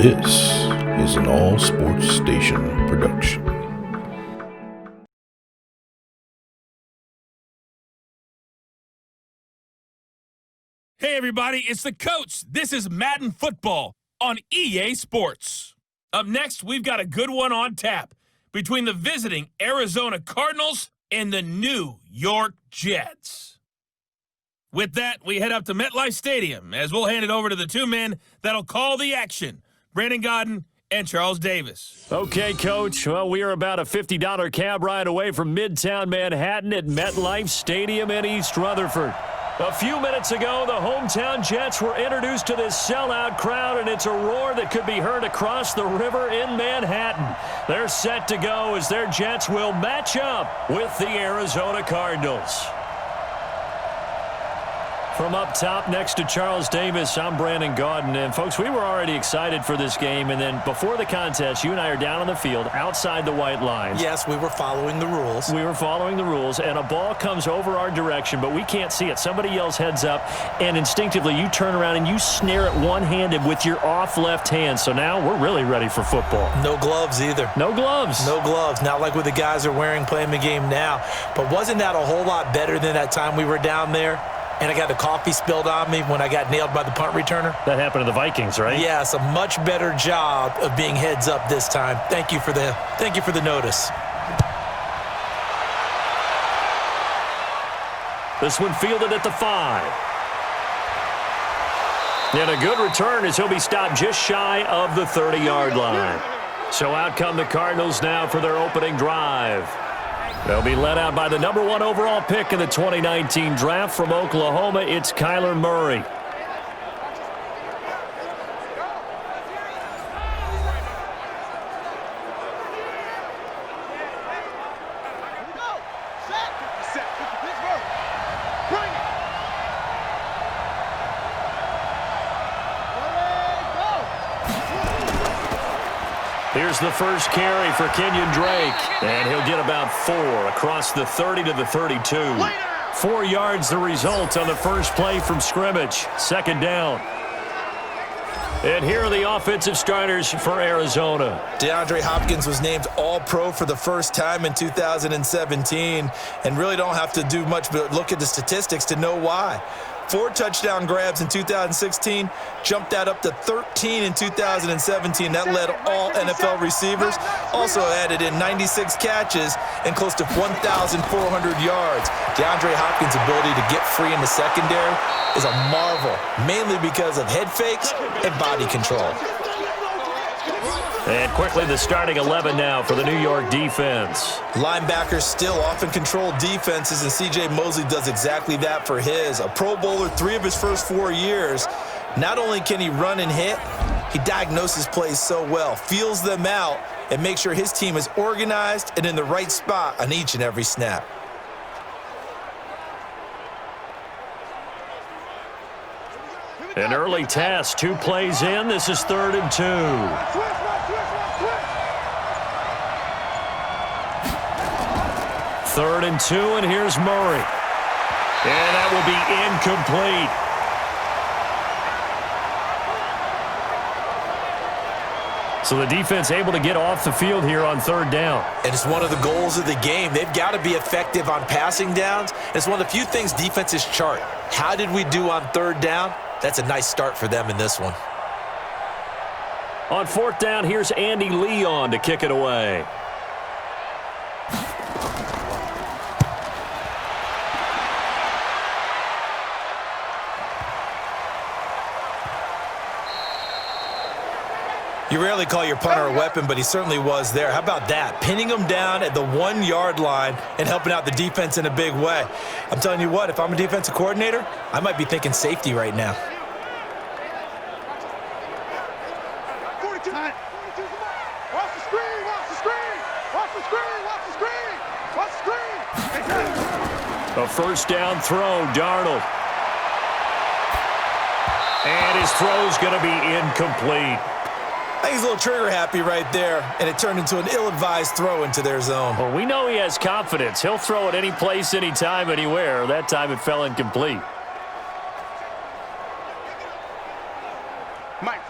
This is an All Sports Station production. Hey everybody, it's the coach. This is Madden Football on EA Sports. Up next, we've got a good one on tap between the visiting Arizona Cardinals and the New York Jets. With that, we head up to MetLife Stadium as we'll hand it over to the two men that'll call the action, Brandon Godden and Charles Davis. Okay, Coach. Well, we are about a $50 cab ride away from Midtown Manhattan at MetLife Stadium in East Rutherford. A few minutes ago, the hometown Jets were introduced to this sellout crowd, and it's a roar that could be heard across the river in Manhattan. They're set to go as their Jets will match up with the Arizona Cardinals. From up top next to Charles Davis, I'm Brandon Godden. And, folks, we were already excited for this game. And then before the contest, you and I are down on the field outside the white lines. Yes, we were following the rules. We were following the rules, and a ball comes over our direction, but we can't see it. Somebody yells heads up, and instinctively you turn around and you snare it one-handed with your off left hand. So now we're really ready for football. No gloves either. No gloves. No gloves. Not like what the guys are wearing playing the game now. But wasn't that a whole lot better than that time we were down there? And I got the coffee spilled on me when I got nailed by the punt returner. That happened to the Vikings, right? Yes, a much better job of being heads up this time. Thank you for the notice. This one fielded at the 5. And a good return as he'll be stopped just shy of the 30-yard line. So out come the Cardinals now for their opening drive. They'll be led out by the number 1 overall pick in the 2019 draft from Oklahoma. It's Kyler Murray. Here's the first carry for Kenyon Drake, and he'll get about 4 across the 30 to the 32. 4 yards the result on the first play from scrimmage. Second down. And here are the offensive starters for Arizona. DeAndre Hopkins was named All-Pro for the first time in 2017, and really don't have to do much but look at the statistics to know why. 4 touchdown grabs in 2016, jumped that up to 13 in 2017. That led all NFL receivers. Also added in 96 catches and close to 1,400 yards. DeAndre Hopkins' ability to get free in the secondary is a marvel, mainly because of head fakes and body control. And quickly the starting 11 now for the New York defense. Linebackers still often control defenses, and C.J. Mosley does exactly that for his. A Pro Bowler 3 of his first 4 years. Not only can he run and hit, he diagnoses plays so well, feels them out, and makes sure his team is organized and in the right spot on each and every snap. An early task, 2 plays in. This is 3rd and 2. Third and 2, and here's Murray. And that will be incomplete. So the defense able to get off the field here on 3rd down. And it's one of the goals of the game. They've got to be effective on passing downs. It's one of the few things defenses chart. How did we do on 3rd down? That's a nice start for them in this one. On 4th down, here's Andy Leon to kick it away. You rarely call your punter a weapon, but he certainly was there. How about that? Pinning him down at the 1-yard line and helping out the defense in a big way. I'm telling you what, if I'm a defensive coordinator, I might be thinking safety right now. A first down throw, Darnold. And his throw's going to be incomplete. I think he's a little trigger happy right there, and it turned into an ill-advised throw into their zone. Well, we know he has confidence. He'll throw it any place, anytime, anywhere. That time it fell incomplete.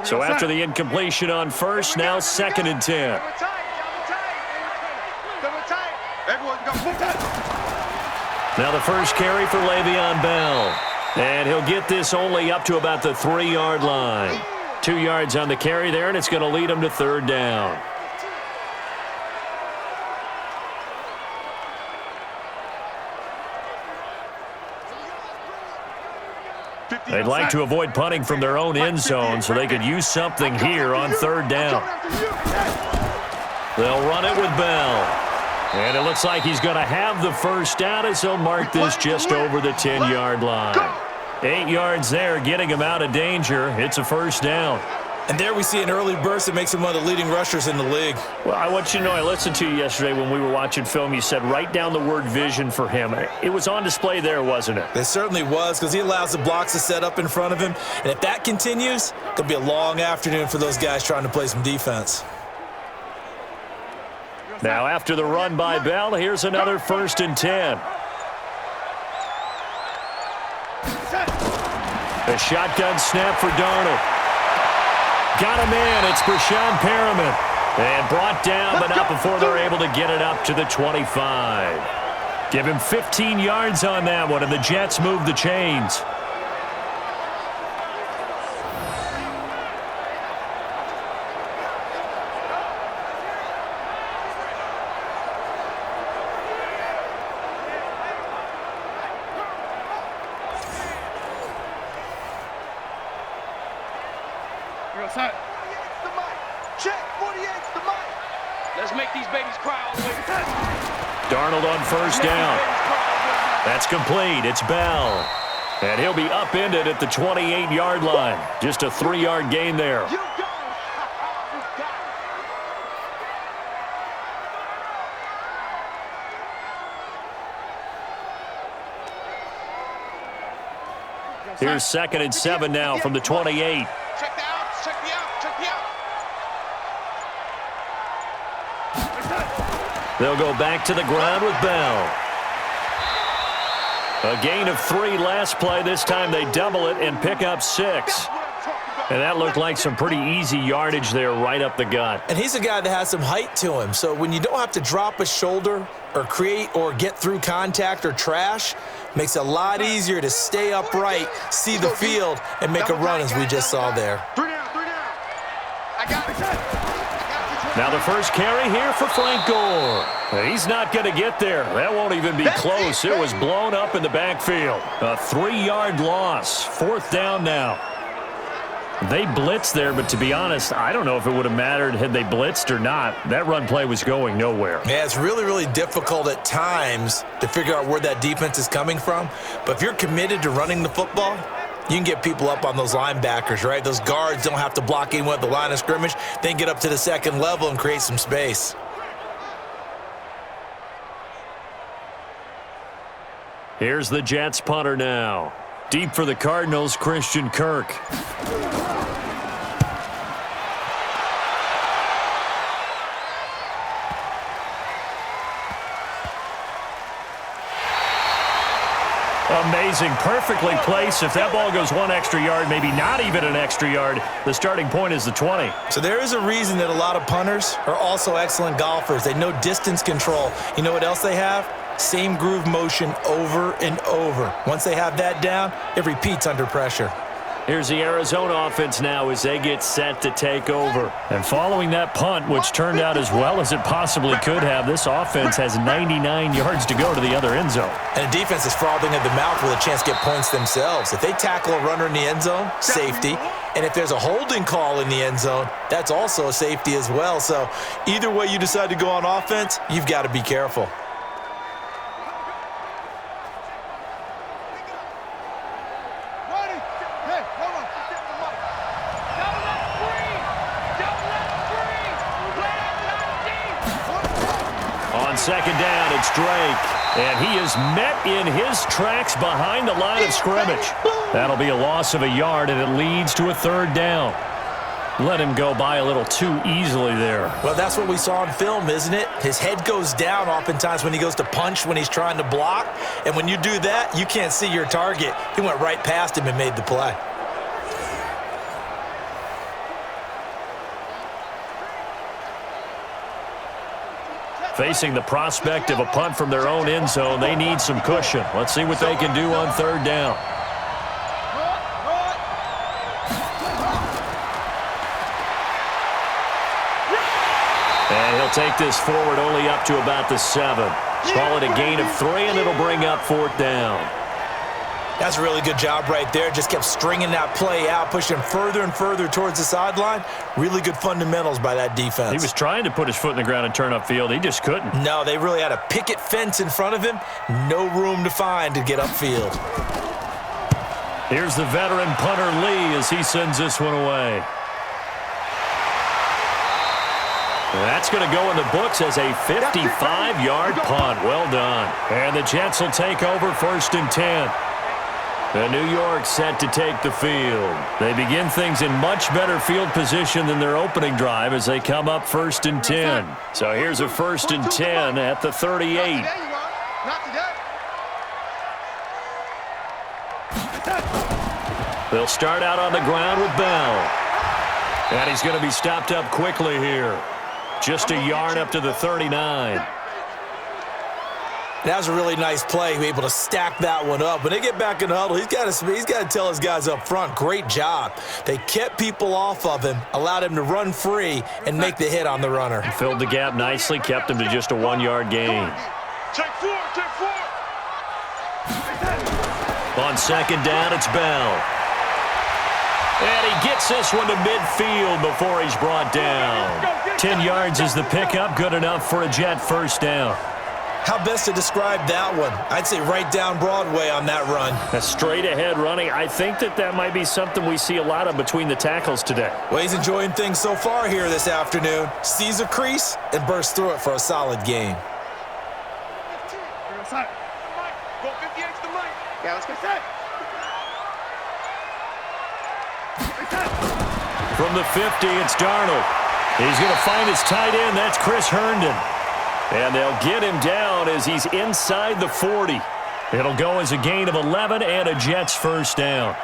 So after the incompletion on first, now 2nd and 10. Now the first carry for Le'Veon Bell. And he'll get this only up to about the 3-yard line. 2 yards on the carry there, and it's going to lead him to 3rd down. They'd like to avoid punting from their own end zone so they could use something here on 3rd down. They'll run it with Bell. And it looks like he's going to have the first down as he'll mark this just over the 10-yard line. 8 yards there, getting him out of danger. It's a 1st down. And there we see an early burst that makes him one of the leading rushers in the league. Well, I want you to know, I listened to you yesterday when we were watching film. You said write down the word vision for him. It was on display there, wasn't it? It certainly was, because he allows the blocks to set up in front of him. And if that continues, it's going to be a long afternoon for those guys trying to play some defense. Now, after the run by Bell, here's another 1st and 10. A shotgun snap for Darnold. Got him in. It's Brashon Perriman. And brought down, but not before they're able to get it up to the 25. Give him 15 yards on that one, and the Jets move the chains. Let's make these babies cry all the way. Darnold on 1st down. That's complete. It's Bell. And he'll be upended at the 28-yard line. Just a 3-yard gain there. Here's 2nd and 7 now from the 28. Check the outs, check the out, check the out. They'll go back to the ground with Bell. A gain of 3 last play. This time they double it and pick up 6. And that looked like some pretty easy yardage there right up the gut. And he's a guy that has some height to him. So when you don't have to drop a shoulder or create or get through contact or trash, makes it a lot easier to stay upright, see the field, and make a run as we just saw there. 3 down, 3 down. I got it. Now the first carry here for Frank Gore. He's not going to get there. That won't even be close. It was blown up in the backfield. A 3-yard loss. 4th down now. They blitzed there, but to be honest, I don't know if it would have mattered had they blitzed or not. That run play was going nowhere. Yeah, it's really, really difficult at times to figure out where that defense is coming from. But if you're committed to running the football, you can get people up on those linebackers, right? Those guards don't have to block anyone at the line of scrimmage. They can get up to the 2nd level and create some space. Here's the Jets punter now. Deep for the Cardinals, Christian Kirk. Amazing, perfectly placed. If that ball goes 1 extra yard, maybe not even an extra yard, the starting point is the 20. So there is a reason that a lot of punters are also excellent golfers. They know distance control. You know what else they have? Same groove motion over and over. Once they have that down, it repeats under pressure. Here's the Arizona offense now as they get set to take over. And following that punt, which turned out as well as it possibly could have, this offense has 99 yards to go to the other end zone. And the defense is frothing at the mouth with a chance to get points themselves. If they tackle a runner in the end zone, safety. And if there's a holding call in the end zone, that's also a safety as well. So either way you decide to go on offense, you've got to be careful. On 2nd down, it's Drake. And he is met in his tracks behind the line of scrimmage. That'll be a loss of a yard, and it leads to a 3rd down. Let him go by a little too easily there. Well, that's what we saw in film, isn't it? His head goes down oftentimes when he goes to punch, when he's trying to block. And when you do that, you can't see your target. He went right past him and made the play. Facing the prospect of a punt from their own end zone, they need some cushion. Let's see what they can do on third down. And he'll take this forward only up to about the 7. Call it a gain of 3, and it'll bring up fourth down. That's a really good job right there. Just kept stringing that play out, pushing him further and further towards the sideline. Really good fundamentals by that defense. He was trying to put his foot in the ground and turn upfield. He just couldn't. No, they really had a picket fence in front of him. No room to find to get upfield. Here's the veteran punter Lee as he sends this one away. That's going to go in the books as a 55-yard punt. Well done. And the Jets will take over first and 10. And New York set to take the field. They begin things in much better field position than their opening drive as they come up first and 10. So here's a first and 10 at the 38. They'll start out on the ground with Bell. And he's going to be stopped up quickly here. Just a yard up to the 39. That was a really nice play, be able to stack that one up. When they get back in the huddle, he's got to tell his guys up front, great job. They kept people off of him, allowed him to run free, and make the hit on the runner. Filled the gap nicely, kept him to just a 1-yard gain. Check 4, check 4. On second down, it's Bell. And he gets this one to midfield before he's brought down. 10 yards is the pickup, good enough for a Jet first down. How best to describe that one? I'd say right down Broadway on that run. A straight-ahead running. I think that might be something we see a lot of between the tackles today. Well, he's enjoying things so far here this afternoon. Sees a crease and bursts through it for a solid gain. Go 58 to the mic. Yeah, let's get set. From the 50, it's Darnold. He's going to find his tight end. That's Chris Herndon. And they'll get him down as he's inside the 40. It'll go as a gain of 11 and a Jets first down.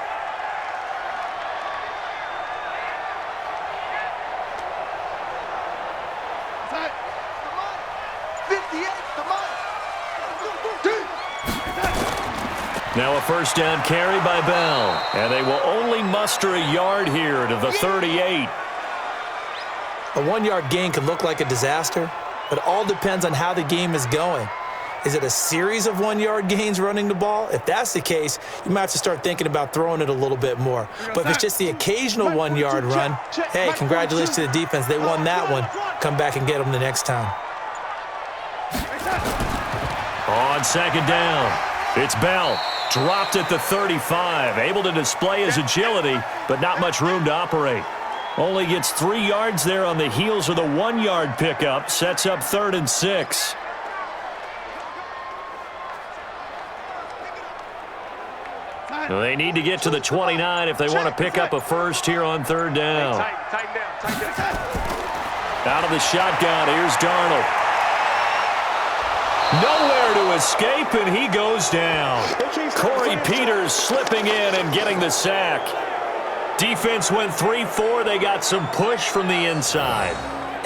Now a first down carry by Bell. And they will only muster a yard here to the 38. A 1-yard gain can look like a disaster, but it all depends on how the game is going. Is it a series of 1-yard gains running the ball? If that's the case, you might have to start thinking about throwing it a little bit more. But if it's just the occasional 1-yard run, hey, congratulations to the defense. They won that one. Come back and get them the next time. On second down, it's Bell. Dropped at the 35. Able to display his agility, but not much room to operate. Only gets 3 yards there on the heels of the 1-yard pickup. Sets up 3rd and 6. Well, they need to get to the 29 if they want to pick up a first here on 3rd down. Out of the shotgun, here's Darnold. Nowhere to escape, and he goes down. Corey Peters slipping in and getting the sack. Defense went 3-4. They got some push from the inside.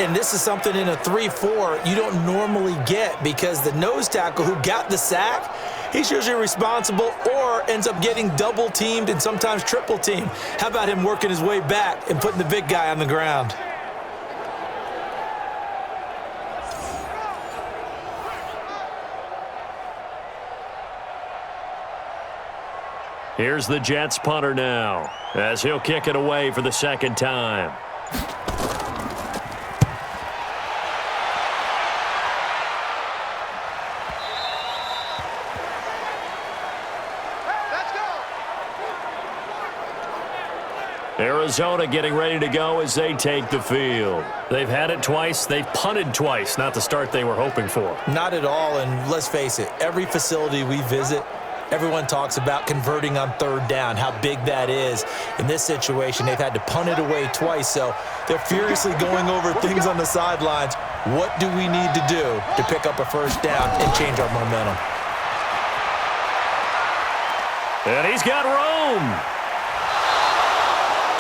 And this is something in a 3-4 you don't normally get because the nose tackle who got the sack, he's usually responsible or ends up getting double-teamed and sometimes triple-teamed. How about him working his way back and putting the big guy on the ground? Here's the Jets punter now as he'll kick it away for the second time. Let's go. Arizona getting ready to go as they take the field. They've had it twice. They've punted twice. Not the start they were hoping for. Not at all, and let's face it, every facility we visit, everyone talks about converting on 3rd down, how big that is. In this situation, they've had to punt it away twice, so they're furiously going over things on the sidelines. What do we need to do to pick up a first down and change our momentum? And he's got room.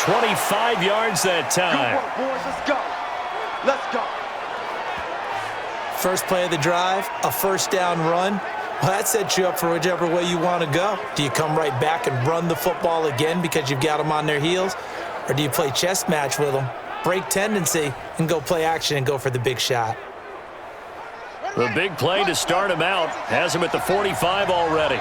25 yards that time. Good work, boys. Let's go. Let's go. First play of the drive, a first down run. Well, that sets you up for whichever way you want to go. Do you come right back and run the football again because you've got them on their heels? Or do you play chess match with them, break tendency, and go play action and go for the big shot? The big play to start him out has him at the 45 already.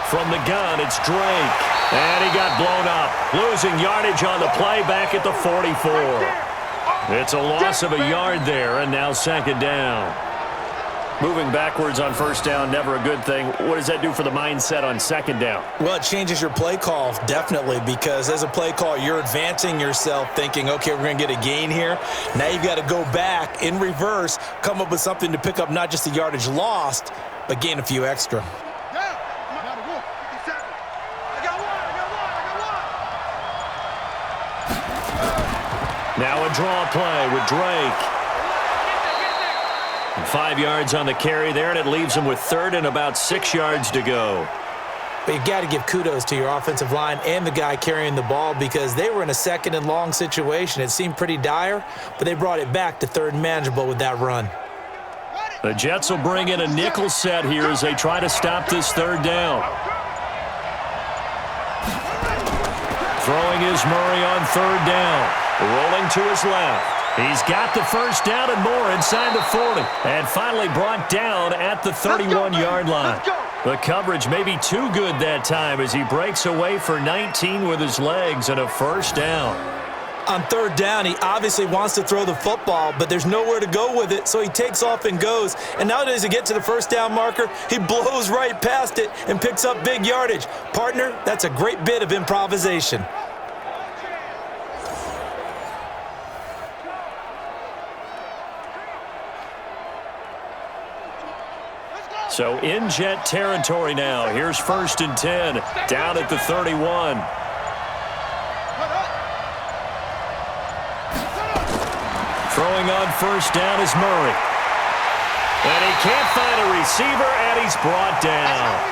From the gun, it's Drake. And he got blown up, losing yardage on the play back at the 44. It's a loss of a yard there, and now second down. Moving backwards on first down, never a good thing. What does that do for the mindset on second down? Well, it changes your play call, definitely, because as a play call, you're advancing yourself thinking, okay, we're going to get a gain here. Now you've got to go back in reverse, come up with something to pick up not just the yardage lost, but gain a few extra. Now a draw play with Drake. And 5 yards on the carry there, and it leaves him with third and about 6 yards to go. But you got to give kudos to your offensive line and the guy carrying the ball because they were in a second and long situation. It seemed pretty dire, but they brought it back to third and manageable with that run. The Jets will bring in a nickel set here as they try to stop this third down. Throwing is Murray on third down. Rolling to his left. He's got the first down and more inside the 40. And finally brought down at the 31-yard line. The coverage may be too good that time as he breaks away for 19 with his legs and a first down. On third down, he obviously wants to throw the football, but there's nowhere to go with it, so he takes off and goes. And now as he gets to the first down marker, he blows right past it and picks up big yardage. Partner, that's a great bit of improvisation. So in Jet territory now. Here's 1st and 10, down at the 31. Throwing on first down is Murray. And he can't find a receiver, and he's brought down.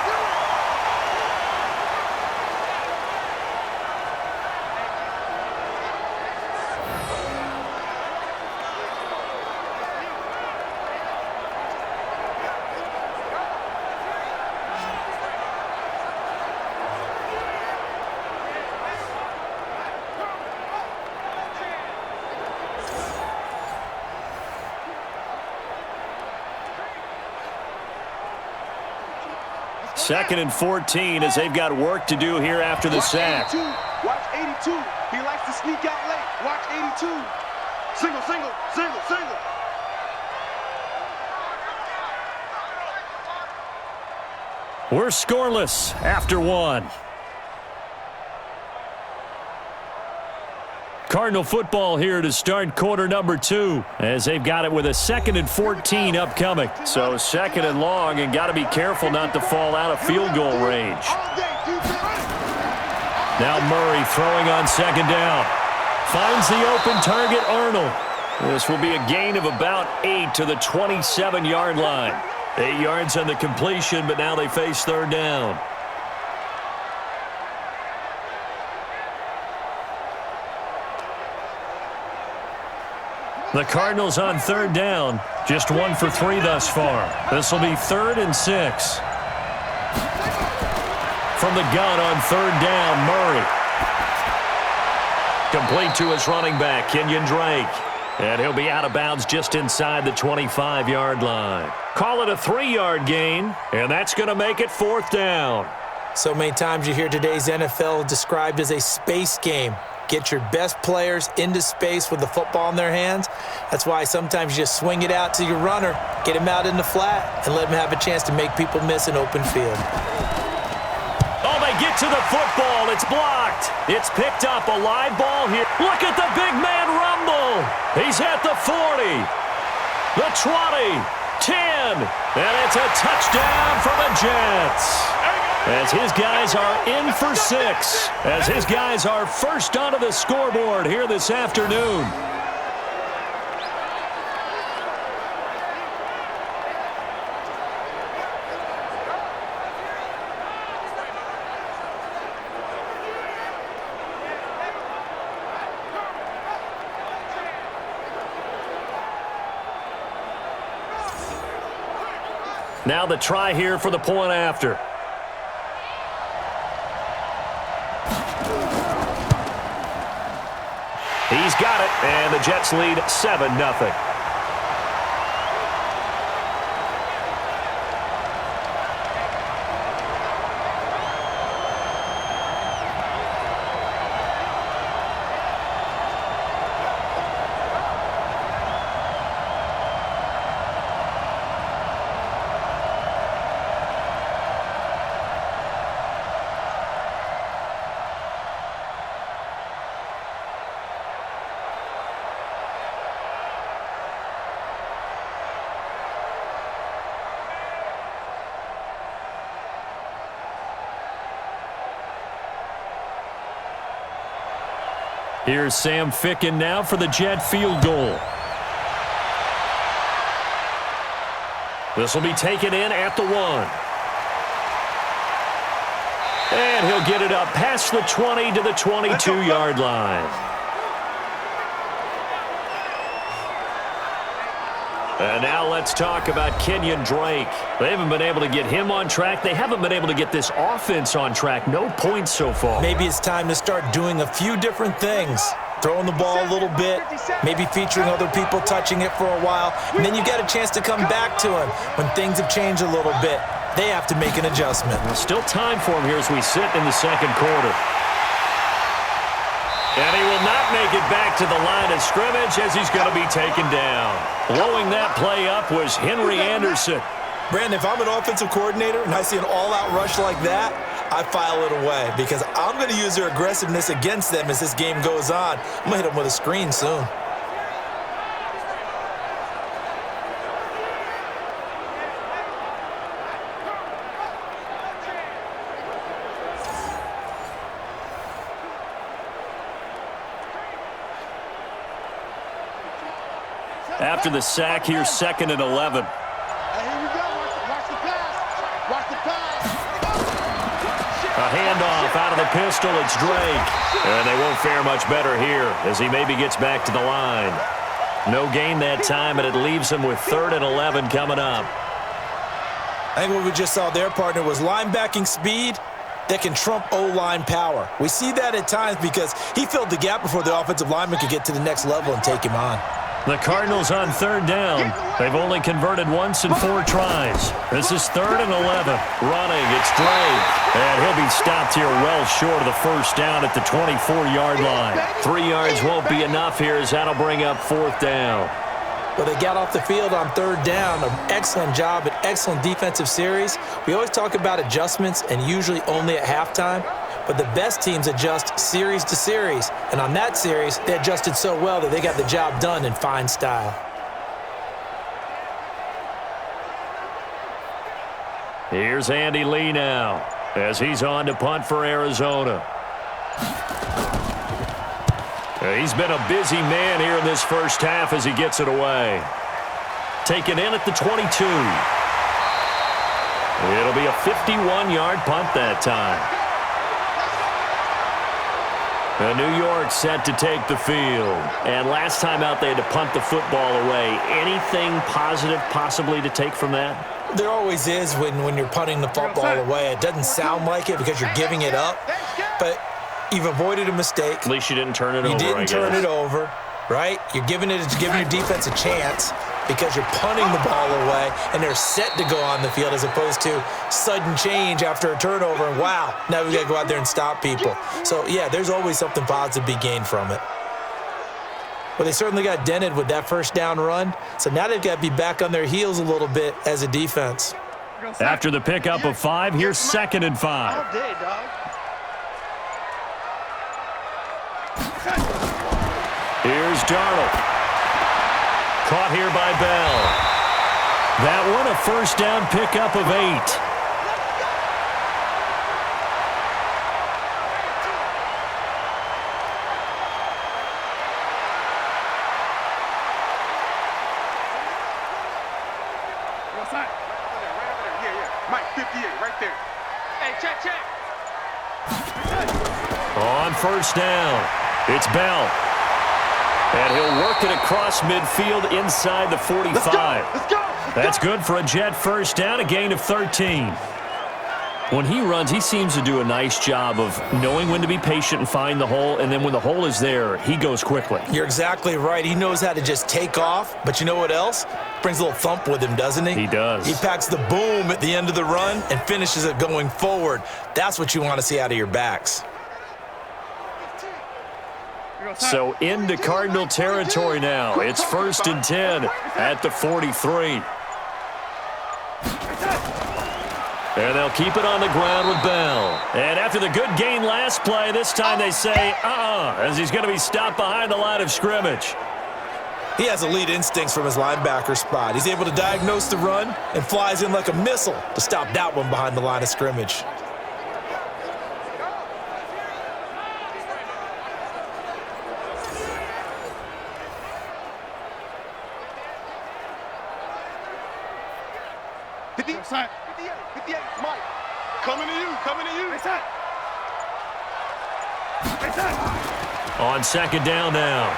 Second and 14 as they've got work to do here after the sack. Watch 82. He likes to sneak out late. Watch 82. Single, single, single, single. We're scoreless after one. Cardinal football here to start quarter number 2 as they've got it with a 2nd and 14 upcoming. So 2nd and long, and got to be careful not to fall out of field goal range. Now Murray throwing on 2nd down. Finds the open target, Arnold. This will be a gain of about 8 to the 27-yard line. 8 yards on the completion, but now they face third down. The Cardinals on third down, just 1 for 3 thus far. This will be 3rd and 6. From the gun on third down, Murray. Complete to his running back, Kenyon Drake. And he'll be out of bounds just inside the 25-yard line. Call it a 3-yard gain, and that's going to make it 4th down. So many times you hear today's NFL described as a space game. Get your best players into space with the football in their hands. That's why sometimes you just swing it out to your runner, get him out in the flat, and let him have a chance to make people miss an open field. Oh, they get to the football. It's blocked. It's picked up. A live ball here. Look at the big man rumble. He's at the 40, the 20, 10, and it's a touchdown for the Jets. As his guys are in for 6. As his guys are first onto the scoreboard here this afternoon. Now the try here for the point after. He's got it, and the Jets lead 7-0. Here's Sam Ficken now for the Jet field goal. This will be taken in at the 1. And he'll get it up past the 20 to the 22-yard line. And now let's talk about Kenyon Drake. They haven't been able to get him on track. They haven't been able to get this offense on track. No points so far. Maybe it's time to start doing a few different things. Throwing the ball a little bit, maybe featuring other people touching it for a while, and then you get a chance to come back to him when things have changed a little bit. They have to make an adjustment. Well, still time for him here as we sit in the second quarter. And he will not make it back to the line of scrimmage as he's going to be taken down. Blowing that play up was Henry Anderson. Brandon, if I'm an offensive coordinator and I see an all-out rush like that, I file it away because I'm going to use their aggressiveness against them as this game goes on. I'm going to hit them with a screen soon. After the sack, here's 2nd and 11. A handoff out of the pistol. It's Drake. And they won't fare much better here as he maybe gets back to the line. No gain that time, and it leaves him with 3rd and 11 coming up. I think what we just saw there, partner, was linebacking speed that can trump O-line power. We see that at times because he filled the gap before the offensive lineman could get to the next level and take him on. The Cardinals on 3rd down. They've only converted once in 4 tries. This is 3rd and 11. Running, it's Drake. And he'll be stopped here well short of the first down at the 24-yard line. 3 yards won't be enough here as that'll bring up 4th down. Well, they got off the field on 3rd down. An excellent job, an excellent defensive series. We always talk about adjustments and usually only at halftime. But the best teams adjust series to series. And on that series, they adjusted so well that they got the job done in fine style. Here's Andy Lee now as he's on to punt for Arizona. He's been a busy man here in this first half as he gets it away. Taken in at the 22. It'll be a 51-yard punt that time. New York set to take the field. And last time out, they had to punt the football away. Anything positive possibly to take from that? There always is when you're punting the football away. It doesn't sound like it because you're giving it up. But you've avoided a mistake. At least you didn't turn it over, You didn't turn it over, right? You're giving your defense a chance because you're punting the ball away, and they're set to go on the field as opposed to sudden change after a turnover, and wow, now we got to go out there and stop people. So, yeah, there's always something positive to be gained from it. But they certainly got dented with that first down run, so now they've got to be back on their heels a little bit as a defense. After the pickup of 5, here's 2nd and 5. All day, dog. Here's Darnold. Caught here by Bell. That one a first down pickup of 8. Mike, 58, right there. Hey, check. On first down, it's Bell. And he'll work it across midfield inside the 45. Let's go. That's good for a Jet first down, a gain of 13. When he runs, he seems to do a nice job of knowing when to be patient and find the hole, and then when the hole is there, he goes quickly. You're exactly right. He knows how to just take off, but you know what else? Brings a little thump with him, doesn't he? He does. He packs the boom at the end of the run and finishes it going forward. That's what you want to see out of your backs. So into Cardinal territory now. It's 1st and 10 at the 43. And they'll keep it on the ground with Bell. And after the good gain last play, this time they say, as he's going to be stopped behind the line of scrimmage. He has elite instincts from his linebacker spot. He's able to diagnose the run and flies in like a missile to stop that one behind the line of scrimmage. Mike, coming to you. On 2nd down now.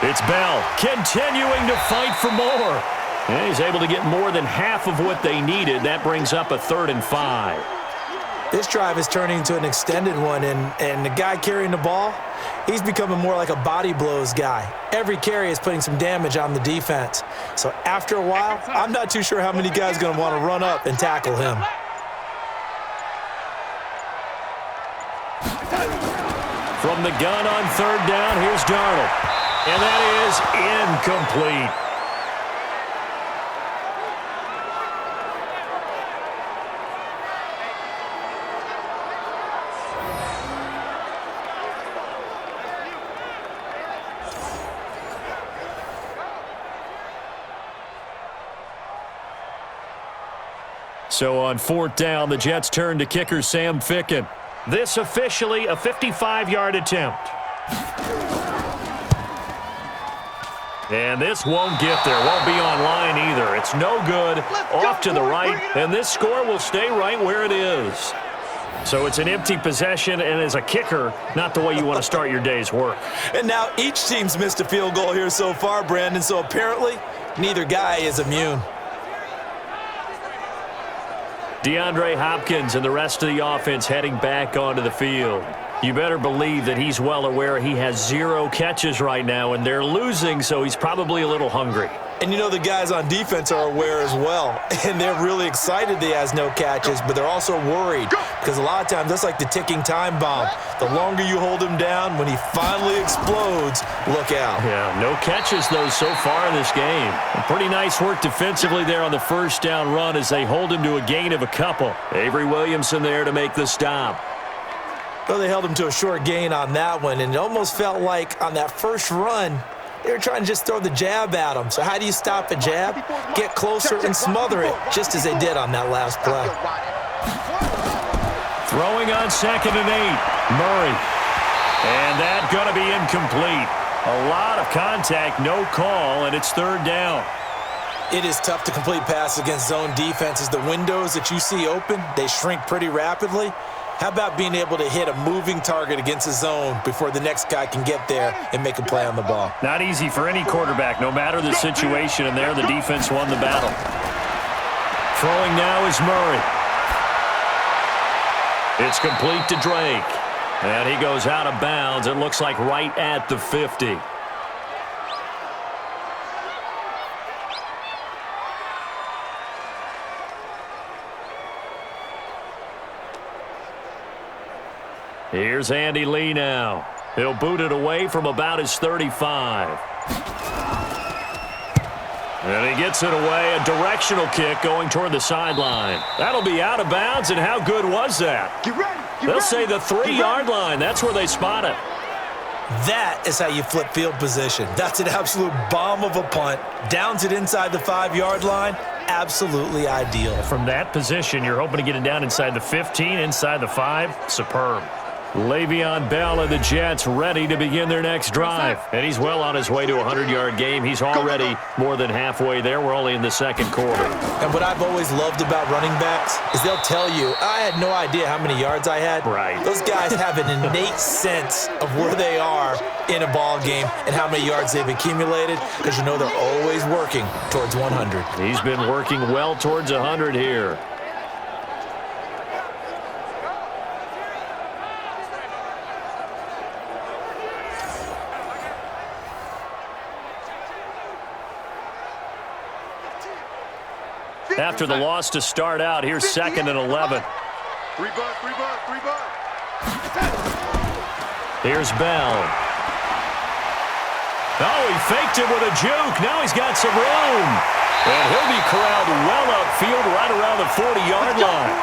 It's Bell continuing to fight for more. And he's able to get more than half of what they needed. That brings up a 3rd and 5. This drive is turning into an extended one, and the guy carrying the ball, he's becoming more like a body blows guy. Every carry is putting some damage on the defense. So after a while, I'm not too sure how many guys are going to want to run up and tackle him. From the gun on 3rd down, here's Darnold. And that is incomplete. So on 4th down, the Jets turn to kicker Sam Ficken. This officially a 55-yard attempt. And this won't get there. Won't be on line either. It's no good. Off to the right. And this score will stay right where it is. So it's an empty possession, and as a kicker, not the way you want to start your day's work. And now each team's missed a field goal here so far, Brandon, so apparently neither guy is immune. DeAndre Hopkins and the rest of the offense heading back onto the field. You better believe that he's well aware he has 0 catches right now, and they're losing, so he's probably a little hungry. And you know the guys on defense are aware as well, and they're really excited he has no catches, but they're also worried because a lot of times that's like the ticking time bomb. The longer you hold him down, when he finally explodes, look out. Yeah, no catches, though, so far in this game. And pretty nice work defensively there on the 1st down run as they hold him to a gain of a couple. Avery Williamson there to make the stop. Well, they held him to a short gain on that one, and it almost felt like on that first run, they were trying to just throw the jab at him. So how do you stop a jab? Get closer and smother it, just as they did on that last play. Throwing on 2nd and 8, Murray. And that's going to be incomplete. A lot of contact, no call, and it's 3rd down. It is tough to complete passes against zone defenses. The windows that you see open, they shrink pretty rapidly. How about being able to hit a moving target against a zone before the next guy can get there and make a play on the ball? Not easy for any quarterback, no matter the situation, and there the defense won the battle. Throwing now is Murray. It's complete to Drake. And he goes out of bounds. It looks like right at the 50. Here's Andy Lee now. He'll boot it away from about his 35. And he gets it away, a directional kick going toward the sideline. That'll be out of bounds, and how good was that? They'll say the 3-yard line. That's where they spot it. That is how you flip field position. That's an absolute bomb of a punt. Downs it inside the 5-yard line. Absolutely ideal. From that position, you're hoping to get it down inside the 15, inside the 5. Superb. Le'Veon Bell and the Jets ready to begin their next drive. And he's well on his way to a 100-yard game. He's already more than halfway there. We're only in the second quarter. And what I've always loved about running backs is they'll tell you, I had no idea how many yards I had. Right. Those guys have an innate sense of where they are in a ball game and how many yards they've accumulated, because you know they're always working towards 100. He's been working well towards 100 here. After the loss to start out, here's 2nd and 11. Three bud. Here's Bell. Oh, he faked it with a juke. Now he's got some room. And he'll be corralled well upfield right around the 40-yard line.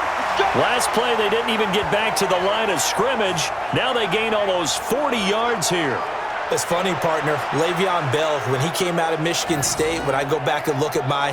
Last play, they didn't even get back to the line of scrimmage. Now they gain almost 40 yards here. It's funny, partner. Le'Veon Bell, when he came out of Michigan State, when I go back and look at my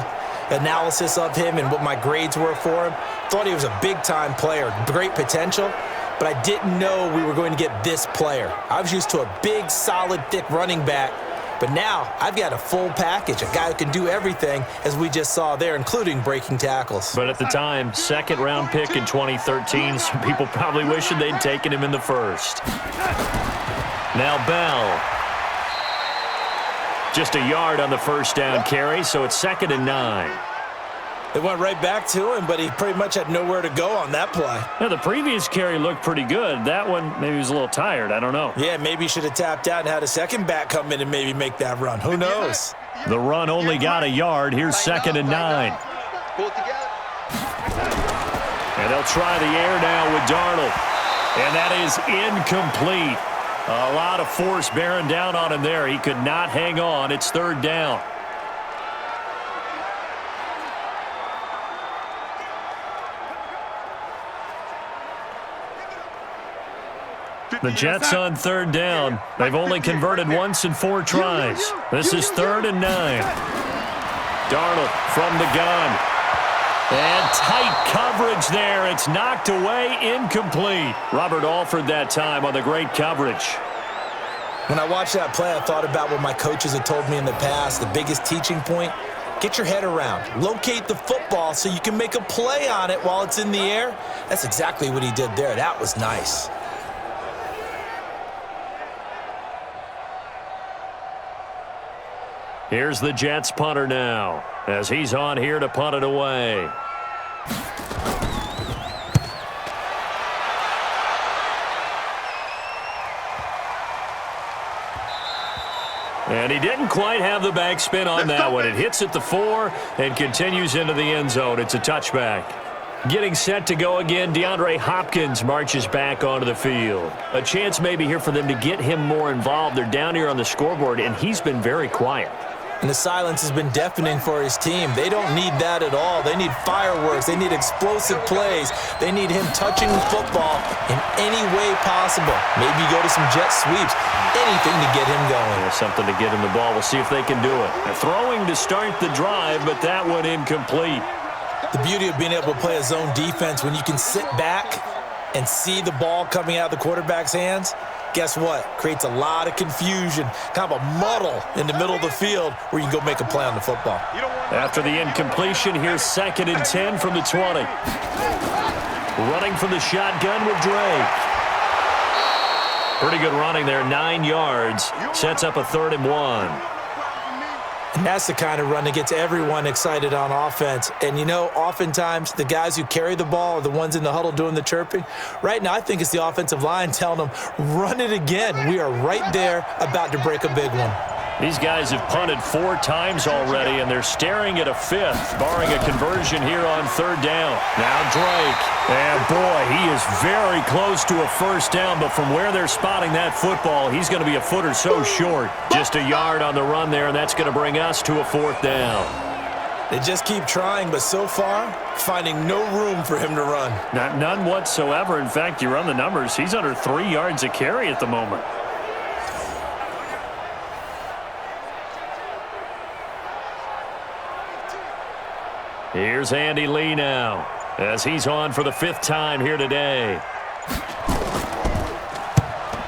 analysis of him and what my grades were for him, thought he was a big-time player, great potential, but I didn't know we were going to get this player. I was used to a big, solid, thick running back, but now I've got a full package, a guy who can do everything, as we just saw there, including breaking tackles. But at the time, second-round pick in 2013, some people probably wishing they'd taken him in the first. Now Bell. Just a yard on the first down carry, so it's 2nd and 9. It went right back to him, but he pretty much had nowhere to go on that play. Now, the previous carry looked pretty good. That one, maybe he was a little tired. I don't know. Yeah, maybe he should have tapped out and had a second back come in and maybe make that run. Who knows? The run only got a yard. Here's 2nd and 9. Pull it together. And they'll try the air now with Darnold. And that is incomplete. A lot of force bearing down on him there. He could not hang on. It's 3rd down. The Jets on 3rd down. They've only converted once in 4 tries. This is 3rd and 9. Darnold from the gun. And tight coverage there. It's knocked away, incomplete. Robert Alford that time on the great coverage. When I watched that play, I thought about what my coaches had told me in the past. The biggest teaching point, get your head around. Locate the football so you can make a play on it while it's in the air. That's exactly what he did there. That was nice. Here's the Jets punter now, as he's on here to punt it away. And he didn't quite have the backspin on that one. It hits at the 4 and continues into the end zone. It's a touchback. Getting set to go again, DeAndre Hopkins marches back onto the field. A chance maybe here for them to get him more involved. They're down here on the scoreboard, and he's been very quiet. And the silence has been deafening for his team. They don't need that at all. They need fireworks. They need explosive plays. They need him touching the football in any way possible. Maybe go to some jet sweeps. Anything to get him going. There's something to get him the ball. We'll see if they can do it. They're throwing to start the drive, but that one incomplete. The beauty of being able to play a zone defense when you can sit back and see the ball coming out of the quarterback's hands, guess what? Creates a lot of confusion, kind of a muddle in the middle of the field where you can go make a play on the football. After the incompletion, here's 2nd and 10 from the 20. Running from the shotgun with Drake. Pretty good running there, 9 yards. Sets up a 3rd and 1. And that's the kind of run that gets everyone excited on offense. And, you know, oftentimes the guys who carry the ball are the ones in the huddle doing the chirping. Right now, I think it's the offensive line telling them, run it again. We are right there about to break a big one. These guys have punted 4 times already, and they're staring at a 5th, barring a conversion here on 3rd down. Now Drake. And, boy, he is very close to a first down, but from where they're spotting that football, he's going to be a foot or so short. Just a yard on the run there, and that's going to bring us to a 4th down. They just keep trying, but so far, finding no room for him to run. None whatsoever. In fact, you run the numbers, he's under 3 yards a carry at the moment. Here's Andy Lee now, as he's on for the 5th time here today.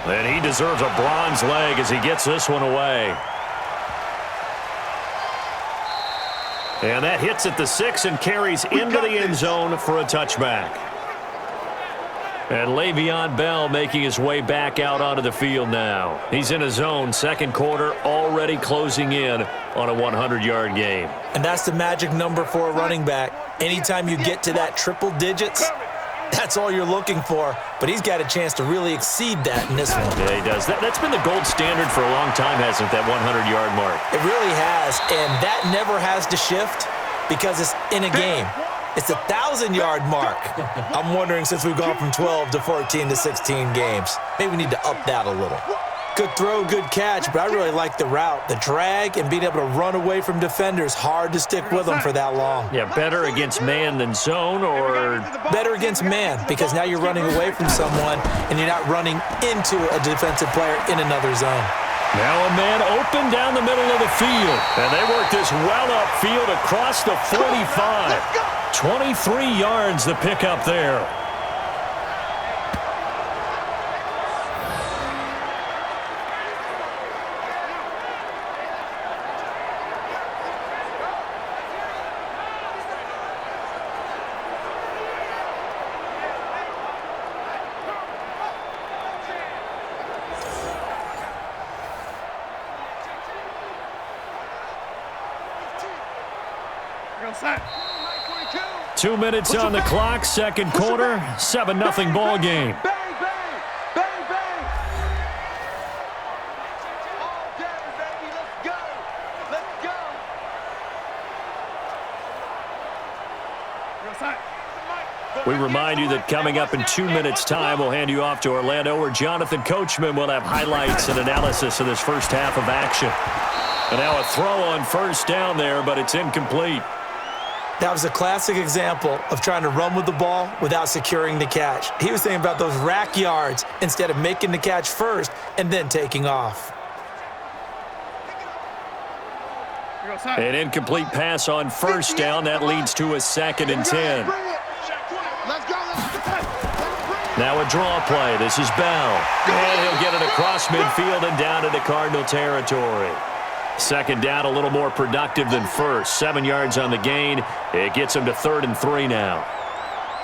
And he deserves a bronze leg as he gets this one away. And that hits at the 6 and carries into the end zone for a touchback. And Le'Veon Bell making his way back out onto the field now. He's in his zone, second quarter, already closing in on a 100-yard game. And that's the magic number for a running back. Anytime you get to that triple digits, that's all you're looking for. But he's got a chance to really exceed that in this one. Yeah, he does. That's been the gold standard for a long time, hasn't it, that 100-yard mark? It really has, and that never has to shift because it's in a game. It's a 1,000-yard mark. I'm wondering, since we've gone from 12 to 14 to 16 games, maybe we need to up that a little. Good throw, good catch, but I really like the route. The drag and being able to run away from defenders, hard to stick with them for that long. Yeah, better against man than zone, or? Better against man, because now you're running away from someone and you're not running into a defensive player in another zone. Now a man open down the middle of the field. And they work this well upfield across the 45. 23 yards the pickup there. Set. 2 minutes on the clock, second quarter, 7-0 ball game. Bang, bang, bang, bang. All day, baby, let's go. Let's go. We remind you that coming up in 2 minutes' time, we'll hand you off to Orlando, where Jonathan Coachman will have highlights and analysis of this first half of action. And now a throw on first down there, but it's incomplete. That was a classic example of trying to run with the ball without securing the catch. He was thinking about those rack yards instead of making the catch first and then taking off. An incomplete pass on first down. That leads to a 2nd and 10. Now a draw play. This is Bell. And he'll get it across midfield and down into Cardinal territory. Second down, a little more productive than first. 7 yards on the gain. It gets him to 3rd and 3 now.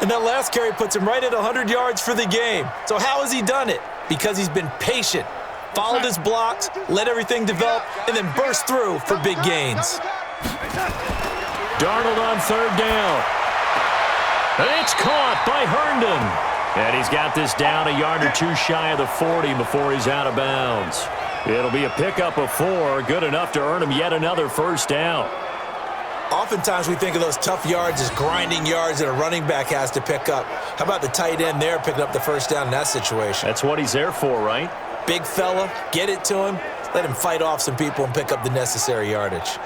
And that last carry puts him right at 100 yards for the game. So how has he done it? Because he's been patient, followed his blocks, let everything develop, and then burst through for big gains. Darnold on 3rd down. And it's caught by Herndon. And he's got this down a yard or two shy of the 40 before he's out of bounds. It'll be a pickup of 4, good enough to earn him yet another first down. Oftentimes we think of those tough yards as grinding yards that a running back has to pick up. How about the tight end there picking up the first down in that situation? That's what he's there for, right? Big fella, get it to him, let him fight off some people and pick up the necessary yardage.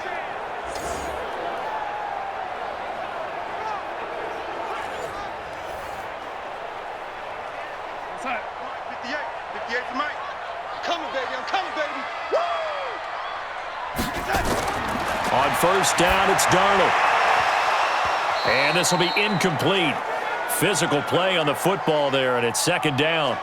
On first down, it's Darnold. And this will be incomplete. Physical play on the football there, and it's 2nd down.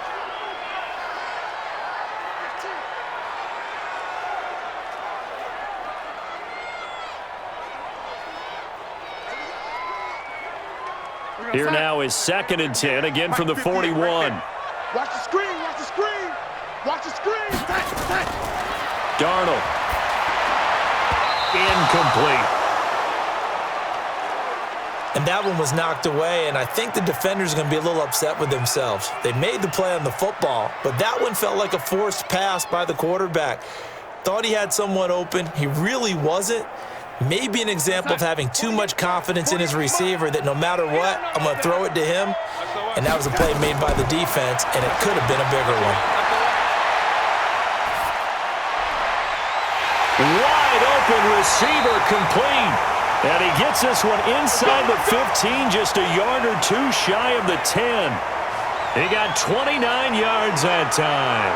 Here now is 2nd and 10, again from the 41. Watch the screen, watch the screen, watch the screen. Darnold. Incomplete. And that one was knocked away, and I think the defenders are going to be a little upset with themselves. They made the play on the football, but that one felt like a forced pass by the quarterback. Thought he had someone open. He really wasn't. Maybe an example of having too much confidence in his receiver that no matter what, I'm going to throw it to him. And that was a play made by the defense, and it could have been a bigger one. Wide open receiver complete. And he gets this one inside the 15, just a yard or two shy of the 10. He got 29 yards that time.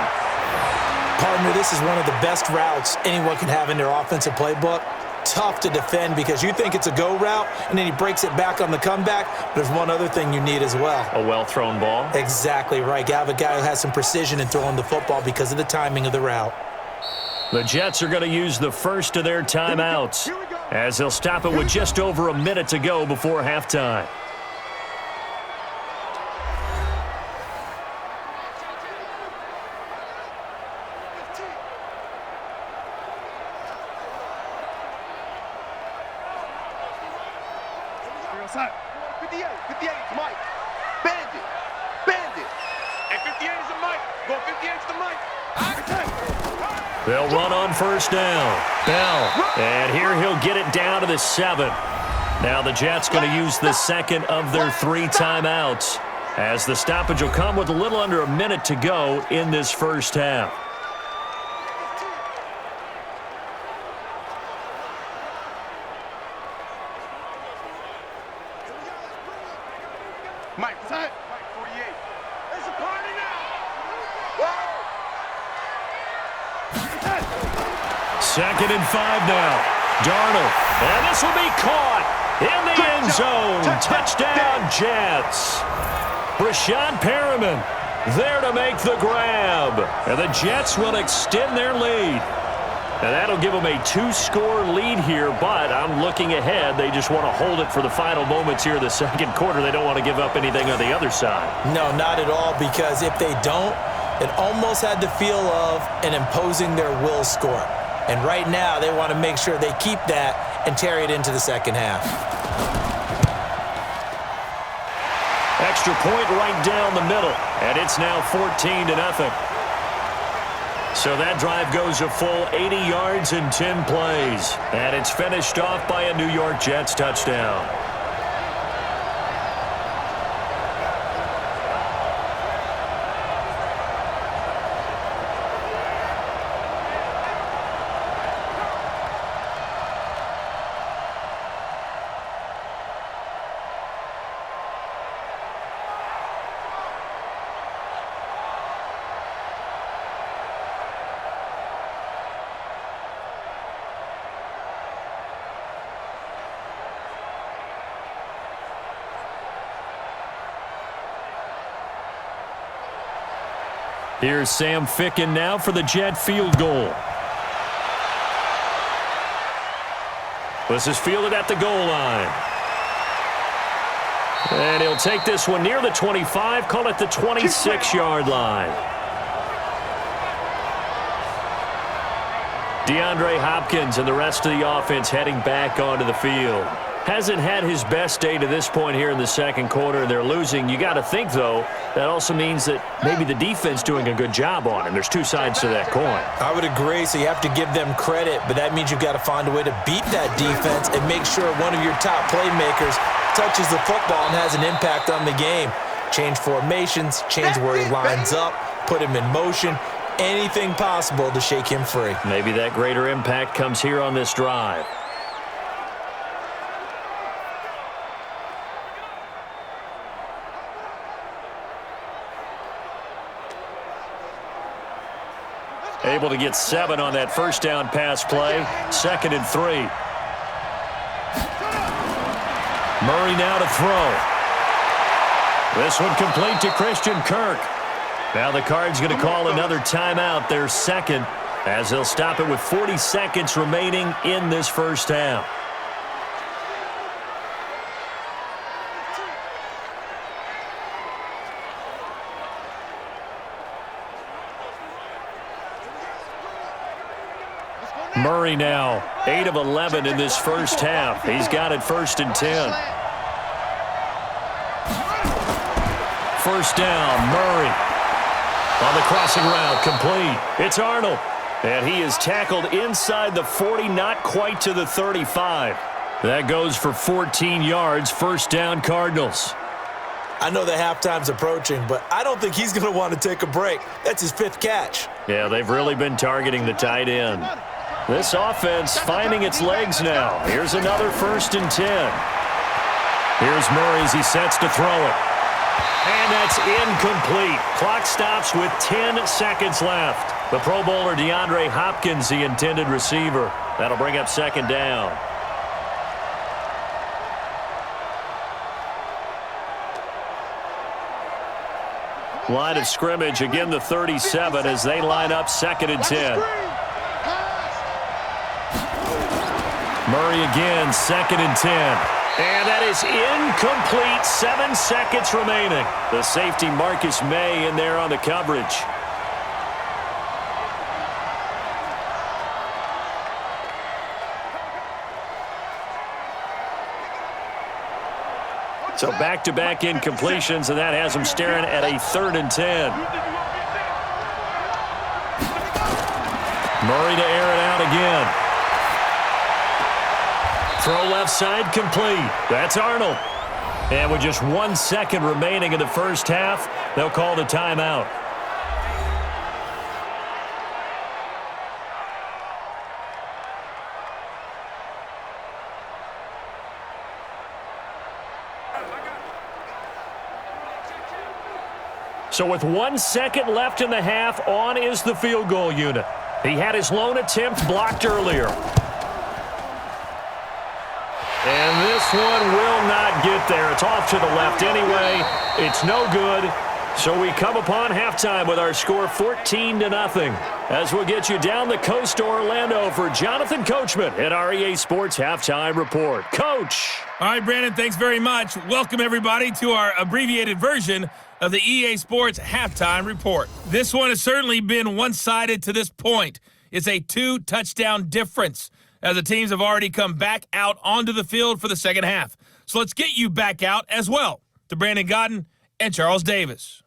Partner, this is one of the best routes anyone can have in their offensive playbook. tough to defend because you think it's a go route, and then he breaks it back on the comeback. There's one other thing you need as well. A well-thrown ball? Exactly right. You have a guy who has some precision in throwing the football because of the timing of the route. The Jets are going to use the first of their timeouts as they'll stop it with just over a minute to go before halftime. Outside. 58, 58 is Mike. Bandit. Bandit. And 58 is a Mike. Go 58 is the Mike. They'll run on first down. Bell. And here he'll get it down to the 7. Now the Jets going to use the second of their 3 timeouts as the stoppage will come with a little under a minute to go in this first half. Mike, Mike 48. It's a party now. Whoa. 2nd and 5 now. Darnold. And this will be caught in the end zone. Touchdown, Jets. Brashad Perriman there to make the grab. And the Jets will extend their lead. And that'll give them a 2-score lead here, but I'm looking ahead. They just want to hold it for the final moments here in the second quarter. They don't want to give up anything on the other side. No, not at all, because if they don't, it almost had the feel of an imposing their will score. And right now, they want to make sure they keep that and carry it into the second half. Extra point right down the middle, and it's now 14-0. So that drive goes a full 80 yards in 10 plays. And it's finished off by a New York Jets touchdown. Here's Sam Ficken now for the Jet field goal. This is fielded at the goal line. And he'll take this one near the 25, call it the 26-yard line. DeAndre Hopkins and the rest of the offense heading back onto the field. Hasn't had his best day to this point here in the second quarter, and they're losing. You got to think, though, that also means that maybe the defense doing a good job on him. There's two sides to that coin. I would agree, so you have to give them credit, but that means you've got to find a way to beat that defense and make sure one of your top playmakers touches the football and has an impact on the game. Change formations, change where he lines up, put him in motion, anything possible to shake him free. Maybe that greater impact comes here on this drive. Able to get 7 on that first down pass play. 2nd and 3. Murray now to throw. This one complete to Christian Kirk. Now the Cards going to call another timeout, their second, as they'll stop it with 40 seconds remaining in this first half. Murray now 8 of 11 in this first half. He's got it 1st and 10. First down, Murray. On the crossing route, complete. It's Arnold. And he is tackled inside the 40, not quite to the 35. That goes for 14 yards, first down Cardinals. I know that halftime's approaching, but I don't think he's going to want to take a break. That's his 5th catch. Yeah, they've really been targeting the tight end. This offense finding its legs now. Here's another 1st and 10. Here's Murray as he sets to throw it. And that's incomplete. Clock stops with 10 seconds left. The Pro Bowler DeAndre Hopkins, the intended receiver. That'll bring up second down. Line of scrimmage, again the 37 as they line up second and 10. Murray again, second and 10. And that is incomplete. 7 seconds remaining. The safety Marcus May in there on the coverage. So back-to-back incompletions, and that has him staring at a 3rd and 10. Murray to air it out again. Throw left side complete. That's Arnold. And with just 1 second remaining in the first half, they'll call the timeout. So with 1 second left in the half, on is the field goal unit. He had his lone attempt blocked earlier. And this one will not get there. It's off to the left anyway. It's no good. So we come upon halftime with our score 14-0. As we'll get you down the coast to Orlando for Jonathan Coachman at our EA Sports Halftime Report. Coach. All right, Brandon, thanks very much. Welcome, everybody, to our abbreviated version of the EA Sports Halftime Report. This one has certainly been one-sided to this point. It's a 2-touchdown difference as the teams have already come back out onto the field for the second half. So let's get you back out as well to Brandon Godden and Charles Davis.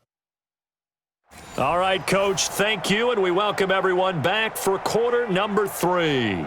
All right, Coach, thank you, and we welcome everyone back for quarter number 3.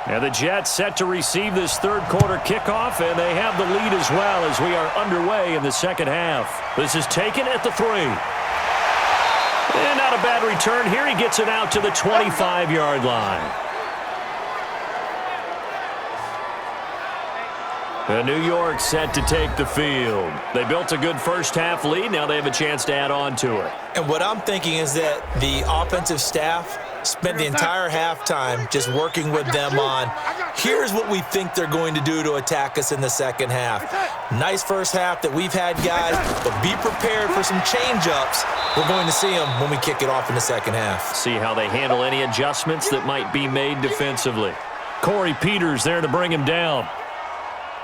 Now the Jets set to receive this third quarter kickoff, and they have the lead as well as we are underway in the second half. This is taken at the 3. And not a bad return here. He gets it out to the 25-yard line. New York set to take the field. They built a good first half lead. Now they have a chance to add on to it. And what I'm thinking is that the offensive staff spent the entire halftime just working with them on, here's what we think they're going to do to attack us in the second half. Nice first half that we've had, guys, but be prepared for some change-ups. We're going to see them when we kick it off in the second half. See how they handle any adjustments that might be made defensively. Corey Peters there to bring him down.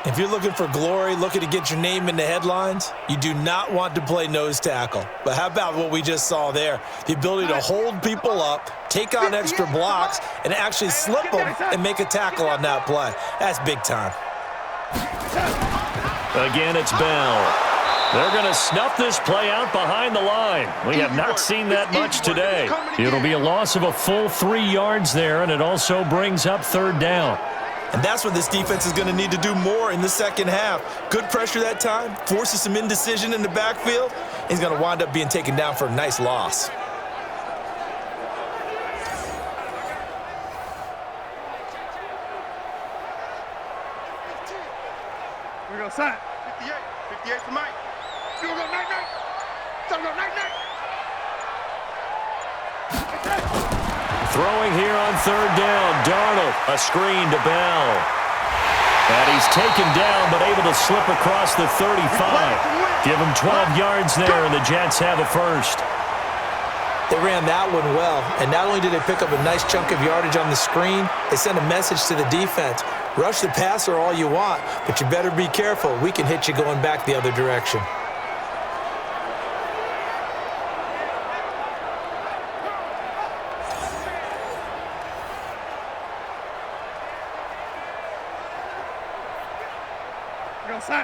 If you're looking for glory, looking to get your name in the headlines, you do not want to play nose tackle. But how about what we just saw there? The ability to hold people up, take on extra blocks, and actually slip them and make a tackle on that play. That's big time. Again, it's Bell. They're going to snuff this play out behind the line. We have not seen that much today. It'll be a loss of a full 3 yards there, and it also brings up third down. And that's what this defense is going to need to do more in the second half. Good pressure that time, forces some indecision in the backfield. He's going to wind up being taken down for a nice loss. We're going to sign. 58. 58 to Mike. We're going to go night-night. So go night-night. Throwing here on third down, Darnold, a screen to Bell. And he's taken down, but able to slip across the 35. Give him 12 yards there, and the Jets have a first. They ran that one well, and not only did they pick up a nice chunk of yardage on the screen, they sent a message to the defense. Rush the passer all you want, but you better be careful. We can hit you going back the other direction.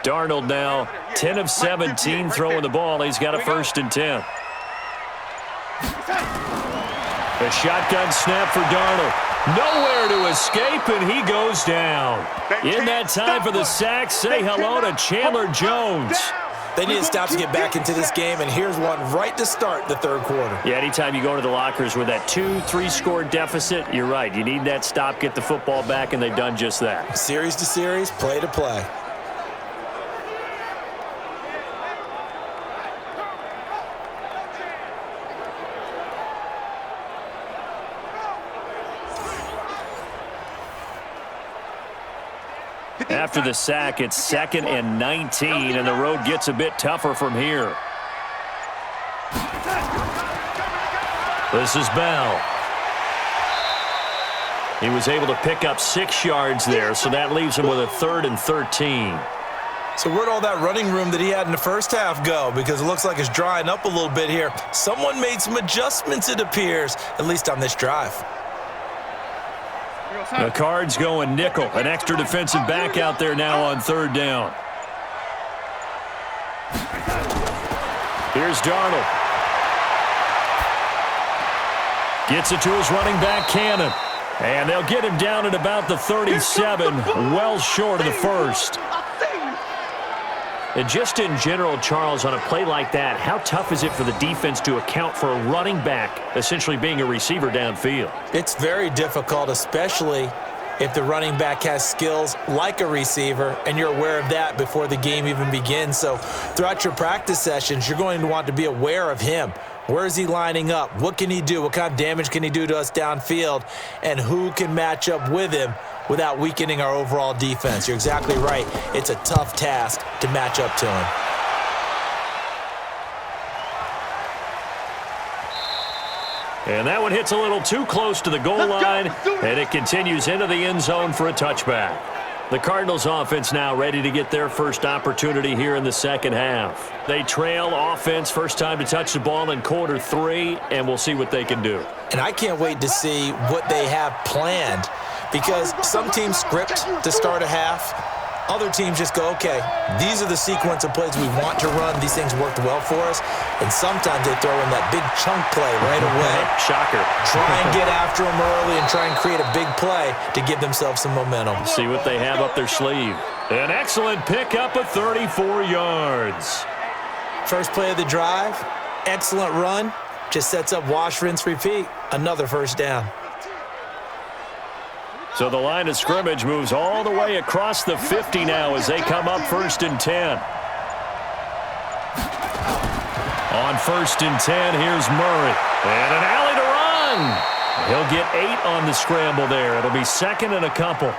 Darnold now 10 of 17 throwing the ball. He's got a 1st and 10. A shotgun snap for Darnold. Nowhere to escape, and he goes down. In that time for the sack, say hello to Chandler Jones. They need to stop to get back into this game, and here's one right to start the 3rd quarter. Yeah, anytime you go to the lockers with that 2-3 score deficit, you're right. You need that stop, get the football back, and they've done just that. Series to series, play to play. After the sack, it's 2nd and 19, and the road gets a bit tougher from here. This is Bell. He was able to pick up 6 yards there, so that leaves him with a 3rd and 13. So where'd all that running room that he had in the first half go? Because it looks like it's drying up a little bit here. Someone made some adjustments, it appears, at least on this drive. The Cards going nickel. An extra defensive back out there now on 3rd down. Here's Darnold. Gets it to his running back, Cannon. And they'll get him down at about the 37, well short of the 1st. And just in general, Charles, on a play like that, how tough is it for the defense to account for a running back essentially being a receiver downfield? It's very difficult, especially if the running back has skills like a receiver, and you're aware of that before the game even begins. So throughout your practice sessions, you're going to want to be aware of him. Where is he lining up? What can he do? What kind of damage can he do to us downfield? And who can match up with him without weakening our overall defense? You're exactly right. It's a tough task to match up to him. And that one hits a little too close to the goal line, and it continues into the end zone for a touchback. The Cardinals offense now ready to get their first opportunity here in the 2nd half. They trail offense, first time to touch the ball in quarter 3, and we'll see what they can do. And I can't wait to see what they have planned, because some teams script to start a half. Other teams just go, okay, these are the sequence of plays we want to run. These things worked well for us. And sometimes they throw in that big chunk play right away. Shocker. Try and get after them early and try and create a big play to give themselves some momentum. See what they have up their sleeve. An excellent pickup of 34 yards. First play of the drive, excellent run. Just sets up wash, rinse, repeat. Another 1st down. So the line of scrimmage moves all the way across the 50 now as they come up 1st and 10. On 1st and 10, here's Murray. And an alley to run. He'll get 8 on the scramble there. It'll be 2nd and a couple.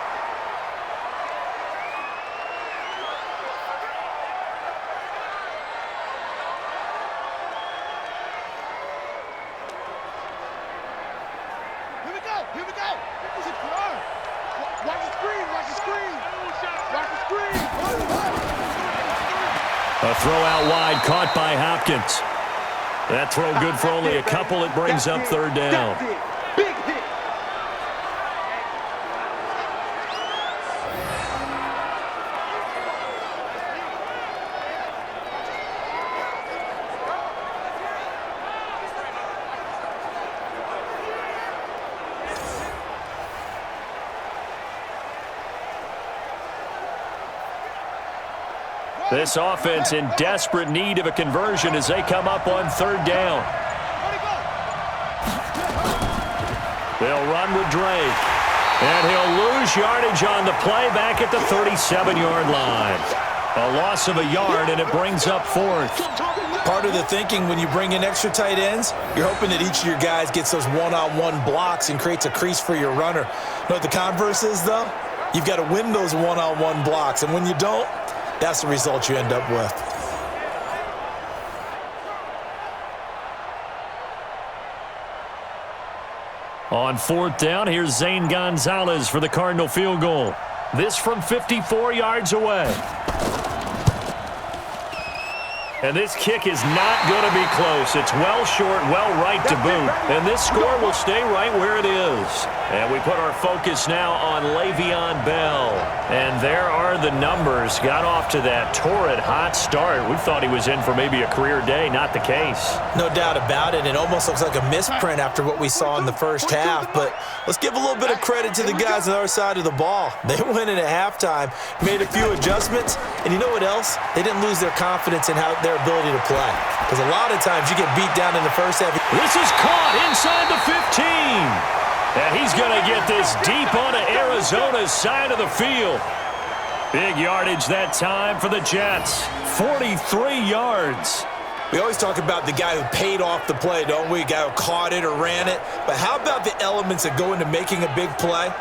A throw out wide, caught by Hopkins. That throw good for only a couple. It brings up 3rd down. Big hit. This offense in desperate need of a conversion as they come up on 3rd down. They'll run with Drake. And he'll lose yardage on the play back at the 37-yard line. A loss of a yard, and it brings up 4th. Part of the thinking when you bring in extra tight ends, you're hoping that each of your guys gets those one-on-one blocks and creates a crease for your runner. You know what the converse is, though? You've got to win those one-on-one blocks, and when you don't, that's the result you end up with. On 4th down, here's Zane Gonzalez for the Cardinal field goal. This from 54 yards away. And this kick is not going to be close. It's well short, well right to boot. And this score will stay right where it is. And we put our focus now on Le'Veon Bell. And there are the numbers. Got off to that torrid hot start. We thought he was in for maybe a career day. Not the case. No doubt about it. It almost looks like a misprint after what we saw in the first half. But let's give a little bit of credit to the guys on the other side of the ball. They went in at halftime, made a few adjustments. And you know what else? They didn't lose their confidence in their ability to play. Because a lot of times you get beat down in the first half. This is caught inside the 15. And he's going to get this deep onto Arizona's side of the field. Big yardage that time for the Jets. 43 yards. We always talk about the guy who paid off the play, don't we? The guy who caught it or ran it. But how about the elements that go into making a big play?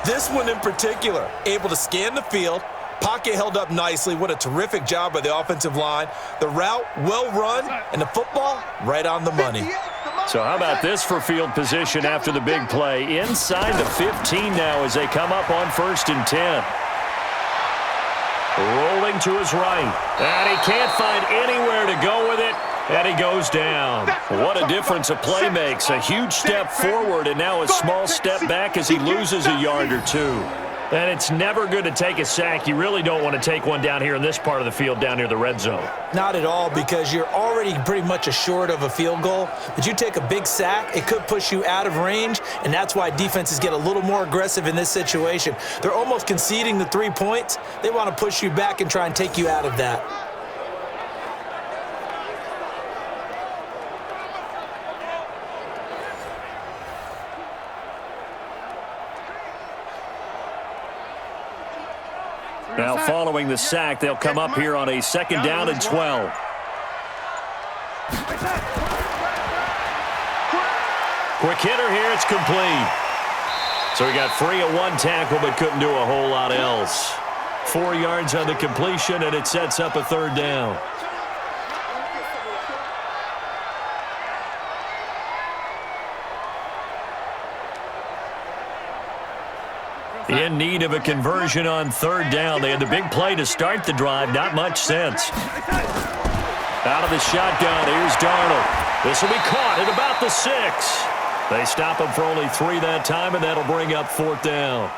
This one in particular, able to scan the field. Pocket held up nicely. What a terrific job by the offensive line. The route, well run, and the football, right on the money. So how about this for field position after the big play? Inside the 15 now as they come up on 1st and 10. Rolling to his right. And he can't find anywhere to go with it. And he goes down. What a difference a play makes. A huge step forward and now a small step back as he loses a yard or two. And it's never good to take a sack. You really don't want to take one down here in this part of the field down near the red zone. Not at all, because you're already pretty much assured of a field goal. But you take a big sack, it could push you out of range, and that's why defenses get a little more aggressive in this situation. They're almost conceding the 3 points. They want to push you back and try and take you out of that. Now following the sack, they'll come up here on a 2nd down and 12. Quick hitter here, it's complete. So he got free of one tackle but couldn't do a whole lot else. 4 yards on the completion and it sets up a 3rd down. In need of a conversion on 3rd down. They had the big play to start the drive. Not much sense. Out of the shotgun, here's Darnold. This will be caught at about the 6. They stop him for only 3 that time, and that'll bring up 4th down.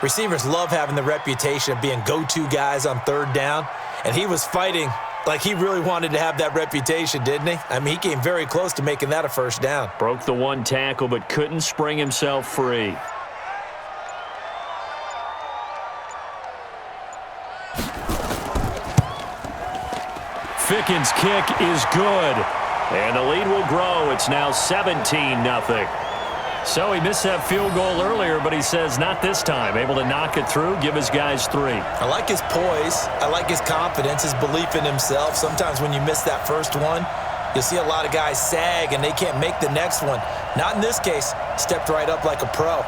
Receivers love having the reputation of being go-to guys on 3rd down, and he was fighting like he really wanted to have that reputation, didn't he? I mean, he came very close to making that a 1st down. Broke the one tackle, but couldn't spring himself free. Ficken's kick is good. And the lead will grow. It's now 17-0. So he missed that field goal earlier, but he says not this time. Able to knock it through, give his guys 3. I like his poise. I like his confidence, his belief in himself. Sometimes when you miss that first one, you'll see a lot of guys sag and they can't make the next one. Not in this case. Stepped right up like a pro.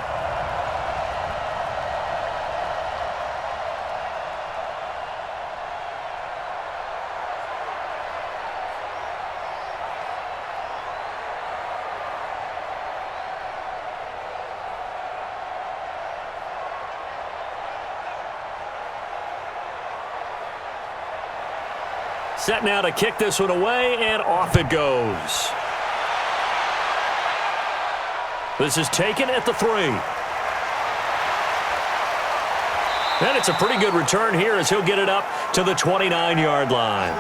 Set now to kick this one away, and off it goes. This is taken at the 3. And it's a pretty good return here as he'll get it up to the 29-yard line.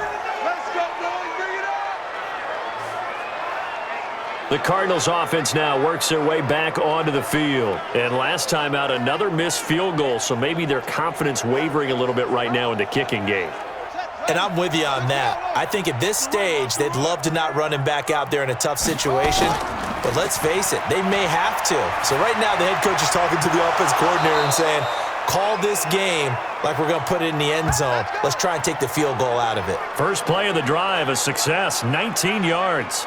The Cardinals offense now works their way back onto the field. And last time out, another missed field goal, so maybe their confidence wavering a little bit right now in the kicking game. And I'm with you on that. I think at this stage, they'd love to not run him back out there in a tough situation. But let's face it, they may have to. So right now, the head coach is talking to the offense coordinator and saying, call this game like we're going to put it in the end zone. Let's try and take the field goal out of it. First play of the drive, a success, 19 yards.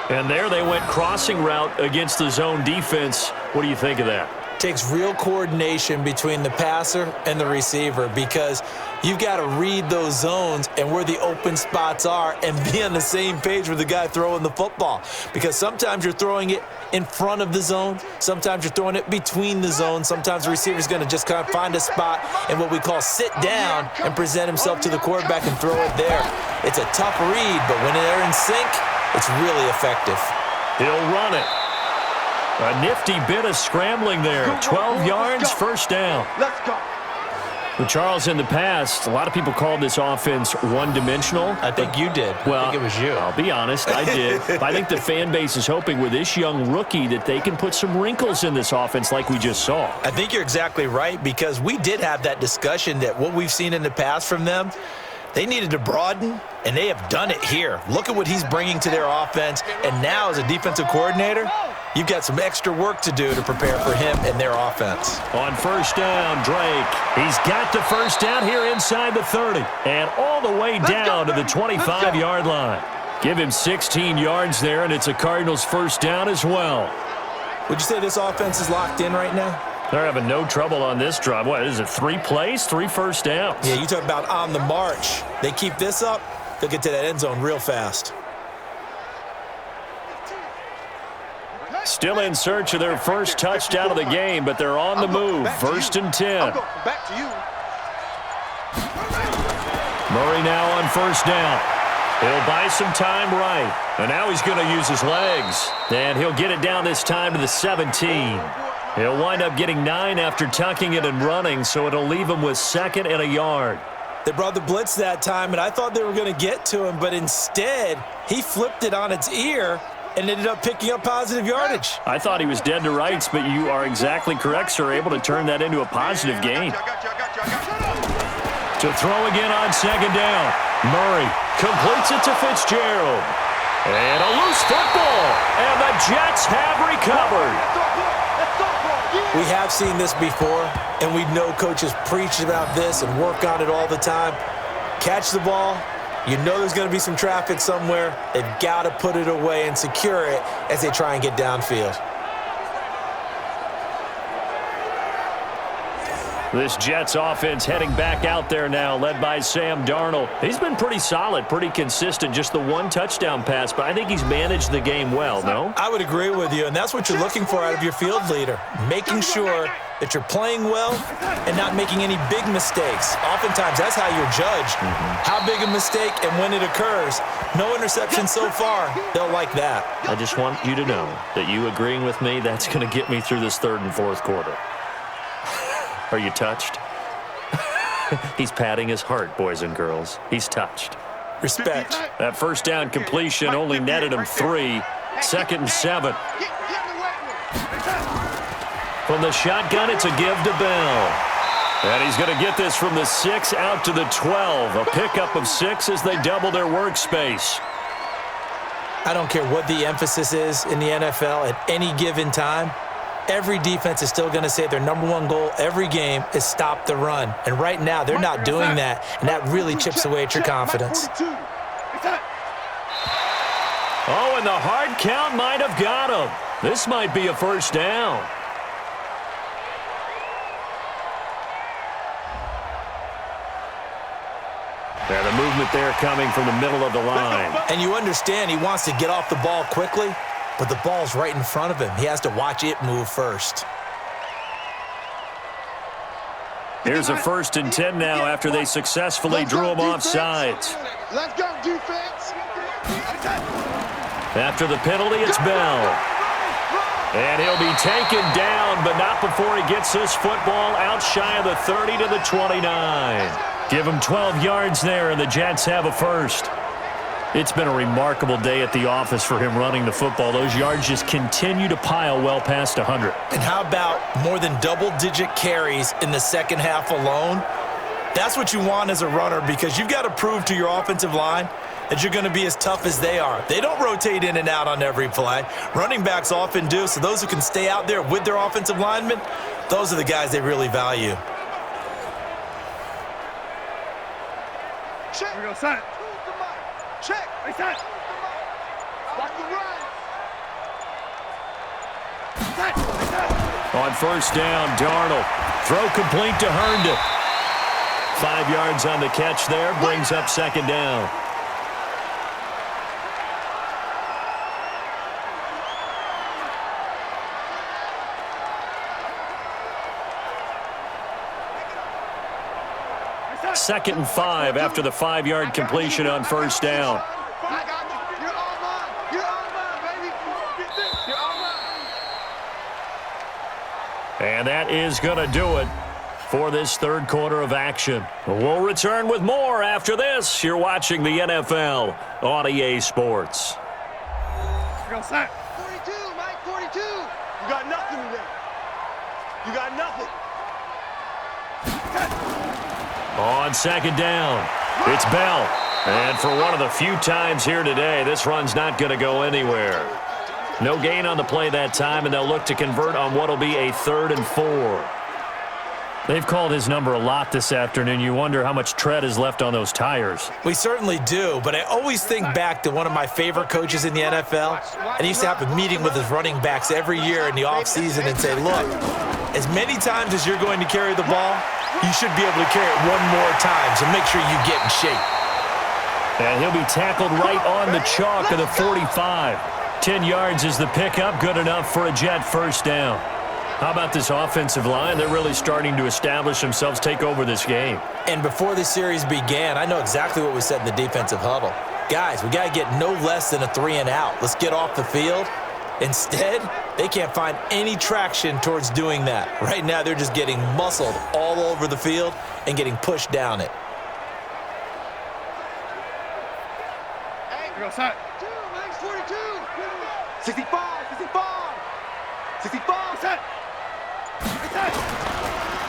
And there they went crossing route against the zone defense. What do you think of that? takes real coordination between the passer and the receiver because you've got to read those zones and where the open spots are and be on the same page with the guy throwing the football. Because sometimes you're throwing it in front of the zone. Sometimes you're throwing it between the zones. Sometimes the receiver's going to just kind of find a spot and what we call sit down and present himself to the quarterback and throw it there. It's a tough read, but when they're in sync, it's really effective. He'll run it. A nifty bit of scrambling there. 12 yards, first down. Let's go. Well, Charles, in the past, a lot of people called this offense one-dimensional. I think you did. Well, I think it was you. I'll be honest, I did. I think the fan base is hoping with this young rookie that they can put some wrinkles in this offense like we just saw. I think you're exactly right because we did have that discussion that what we've seen in the past from them, they needed to broaden, and they have done it here. Look at what he's bringing to their offense, and now as a defensive coordinator, you've got some extra work to do to prepare for him and their offense. On first down, Drake. He's got the first down here inside the 30 and all the way down to the 25-yard line. Give him 16 yards there, and it's a Cardinals first down as well. Would you say this offense is locked in right now? They're having no trouble on this drive. What is it, 3 plays, 3 first downs? Yeah, you talk about on the march. They keep this up, they'll get to that end zone real fast. Still in search of their first touchdown of the game, but they're on the move. First and 10. Back to you. Murray now on first down. He'll buy some time right. And now he's going to use his legs. And he'll get it down this time to the 17. He'll wind up getting 9 after tucking it and running, so it'll leave him with 2nd and a yard. They brought the blitz that time, and I thought they were going to get to him, but instead, he flipped it on its ear and ended up picking up positive yardage. I thought he was dead to rights, but you are exactly correct, sir. Able to turn that into a positive gain. To throw again on second down. Murray completes it to Fitzgerald. And a loose football. And the Jets have recovered. We have seen this before, and we know coaches preach about this and work on it all the time. Catch the ball. You know there's going to be some traffic somewhere. They've got to put it away and secure it as they try and get downfield. This Jets offense heading back out there now, led by Sam Darnold. He's been pretty solid, pretty consistent, just the 1 touchdown pass, but I think he's managed the game well, no? I would agree with you, and that's what you're looking for out of your field leader, making sure that you're playing well and not making any big mistakes. Oftentimes, that's how you're judged. How big a mistake and when it occurs. No interception so far. They'll like that. I just want you to know that you agreeing with me, that's going to get me through this 3rd and 4th quarter. Are you touched? He's patting his heart, boys and girls. He's touched. Respect. That first down completion only netted him 3. 2nd and 7. From the shotgun, it's a give to Bell. And he's going to get this from the 6 out to the 12. A pickup of 6 as they double their workspace. I don't care what the emphasis is in the NFL at any given time. Every defense is still going to say their #1 goal every game is stop the run. And right now, they're not doing that, and that really chips away at your confidence. Oh, and the hard count might have got him. This might be a first down. And the movement there coming from the middle of the line. And you understand he wants to get off the ball quickly, but the ball's right in front of him. He has to watch it move first. Here's a 1st and 10 now after they successfully drew him off sides. Let's go, defense. After the penalty, it's Bell. And he'll be taken down, but not before he gets this football out shy of the 30 to the 29. Give him 12 yards there, and the Jets have a first. It's been a remarkable day at the office for him running the football. Those yards just continue to pile well past 100. And how about more than double-digit carries in the second half alone? That's what you want as a runner because you've got to prove to your offensive line that you're going to be as tough as they are. They don't rotate in and out on every play. Running backs often do, so those who can stay out there with their offensive linemen, those are the guys they really value. Check. Here we go, son. Check. Hey, son. Watch the run. Set. On first down, Darnold. Throw complete to Herndon. 5 yards on the catch there, brings up second down. Second and 5 after the 5-yard completion on first down. And that is going to do it for this third quarter of action. We'll return with more after this. You're watching the NFL on EA Sports. 42, Mike, 42. You got nothing today. You got nothing. On second down, it's Bell. And for one of the few times here today, this run's not going to go anywhere. No gain on the play that time, and they'll look to convert on what will be a 3rd and 4. They've called his number a lot this afternoon. You wonder how much tread is left on those tires. We certainly do, but I always think back to one of my favorite coaches in the NFL, and he used to have a meeting with his running backs every year in the offseason and say, look, as many times as you're going to carry the ball, you should be able to carry it one more time, so make sure you get in shape. And he'll be tackled right on the chalk of the 45. 10 yards is the pickup, good enough for a Jet first down. How about this offensive line? They're really starting to establish themselves, take over this game. And before the series began, I know exactly what we said in the defensive huddle. Guys, we got to get no less than a 3 and out. Let's get off the field. Instead, they can't find any traction towards doing that. Right now, they're just getting muscled all over the field and getting pushed down it. Hey, you're outside. 42. 65, 65. 65, set.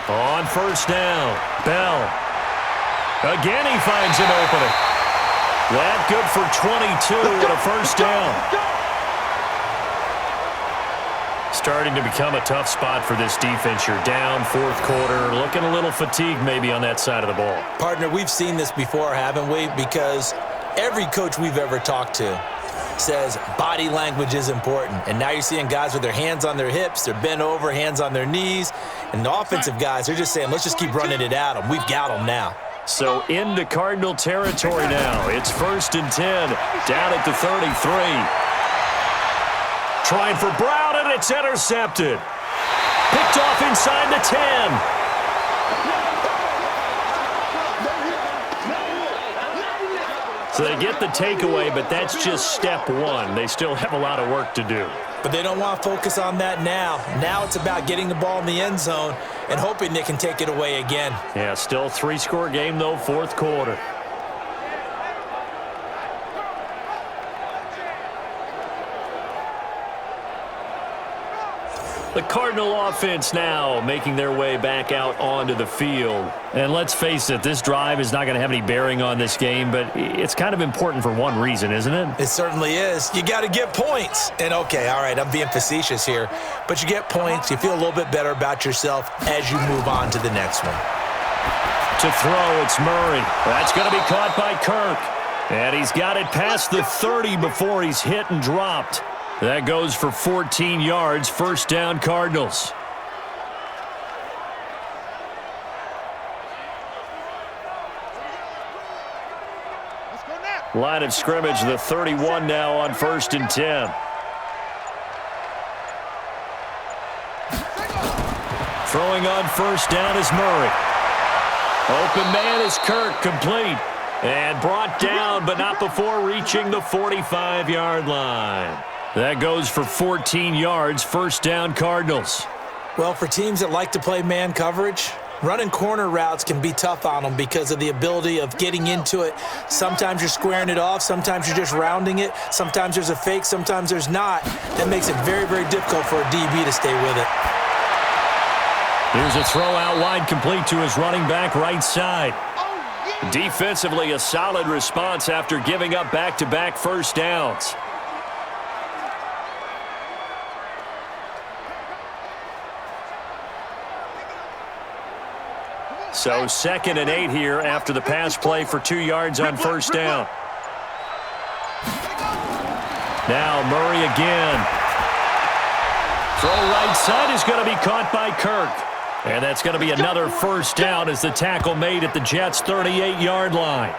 On first down, Bell. Again, he finds an opening. That good for 22 and a first down. Starting to become a tough spot for this defense. You're down fourth quarter, looking a little fatigued maybe on that side of the ball. Partner, we've seen this before, haven't we? Because every coach we've ever talked to says body language is important. And now you're seeing guys with their hands on their hips, they're bent over, hands on their knees. And the offensive guys, they're just saying, let's just keep running it at them. We've got them now. So into Cardinal territory now. It's 1st and 10, down at the 33. Trying for Brown, and it's intercepted. Picked off inside the 10. So they get the takeaway, but that's just step one. They still have a lot of work to do. But they don't want to focus on that now. Now it's about getting the ball in the end zone and hoping they can take it away again. Yeah, still 3-score game, though, fourth quarter. The Cardinal offense now making their way back out onto the field. And let's face it, this drive is not going to have any bearing on this game, but it's kind of important for one reason, isn't it? It certainly is. You got to get points. And okay, all right, I'm being facetious here, but you get points, you feel a little bit better about yourself as you move on to the next one. To throw, it's Murray. That's going to be caught by Kirk. And he's got it past the 30 before he's hit and dropped. That goes for 14 yards, first down Cardinals. Line of scrimmage, the 31 now on 1st and 10. Throwing on first down is Murray. Open man is Kirk, complete. And brought down, but not before reaching the 45-yard line. That goes for 14 yards, first down Cardinals. Well, for teams that like to play man coverage, running corner routes can be tough on them because of the ability of getting into it. Sometimes you're squaring it off. Sometimes you're just rounding it. Sometimes there's a fake. Sometimes there's not. That makes it very, very difficult for a DB to stay with it. Here's a throw out wide, complete to his running back right side. Defensively, a solid response after giving up back-to-back first downs. So 2nd and 8 here after the pass play for 2 yards on first down. Now Murray again. Throw right side is going to be caught by Kirk. And that's going to be another first down as the tackle made at the Jets' 38-yard line.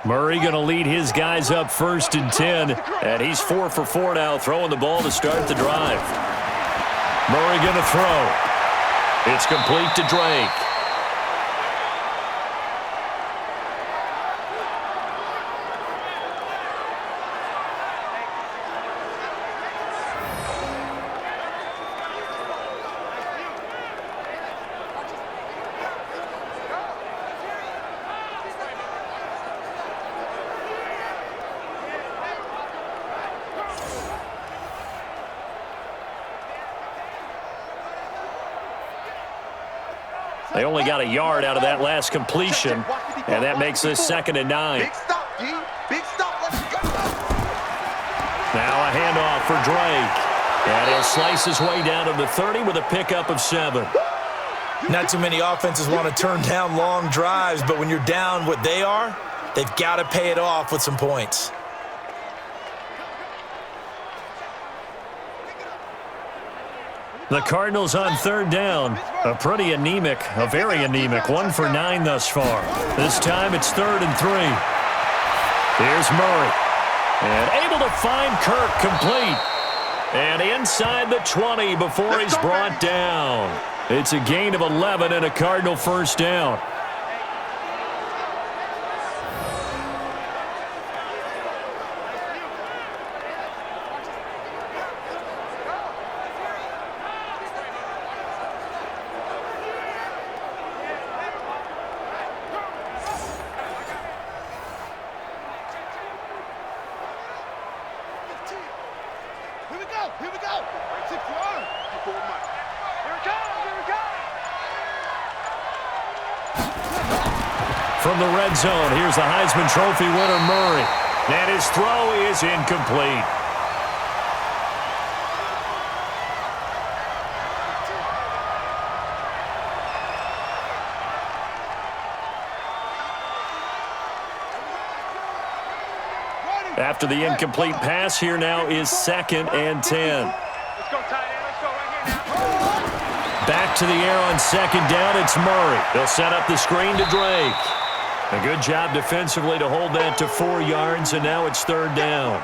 Murray going to lead his guys up 1st and 10, and he's 4 for 4 now, throwing the ball to start the drive. Murray going to throw. It's complete to Drake. They only got a yard out of that last completion, and that makes this 2nd and 9. Big stop, D. Big stop. Let's go. Now a handoff for Drake. And he'll slice his way down to the 30 with a pickup of 7. Not too many offenses want to turn down long drives, but when you're down what they are, they've got to pay it off with some points. The Cardinals on 3rd down. A very anemic 1 for 9 thus far. This time it's 3rd and 3. Here's Murray. And able to find Kirk complete. And inside the 20 before he's brought down. It's a gain of 11 and a Cardinal first down. Here we go. 6 yards. Here it comes. From the red zone, here's the Heisman Trophy winner, Murray. And his throw is incomplete. After the incomplete pass, here now is 2nd and 10. Let's go, tight end. Let's go right here now. Back to the air on 2nd down, it's Murray. They'll set up the screen to Drake. A good job defensively to hold that to 4 yards, and now it's 3rd down.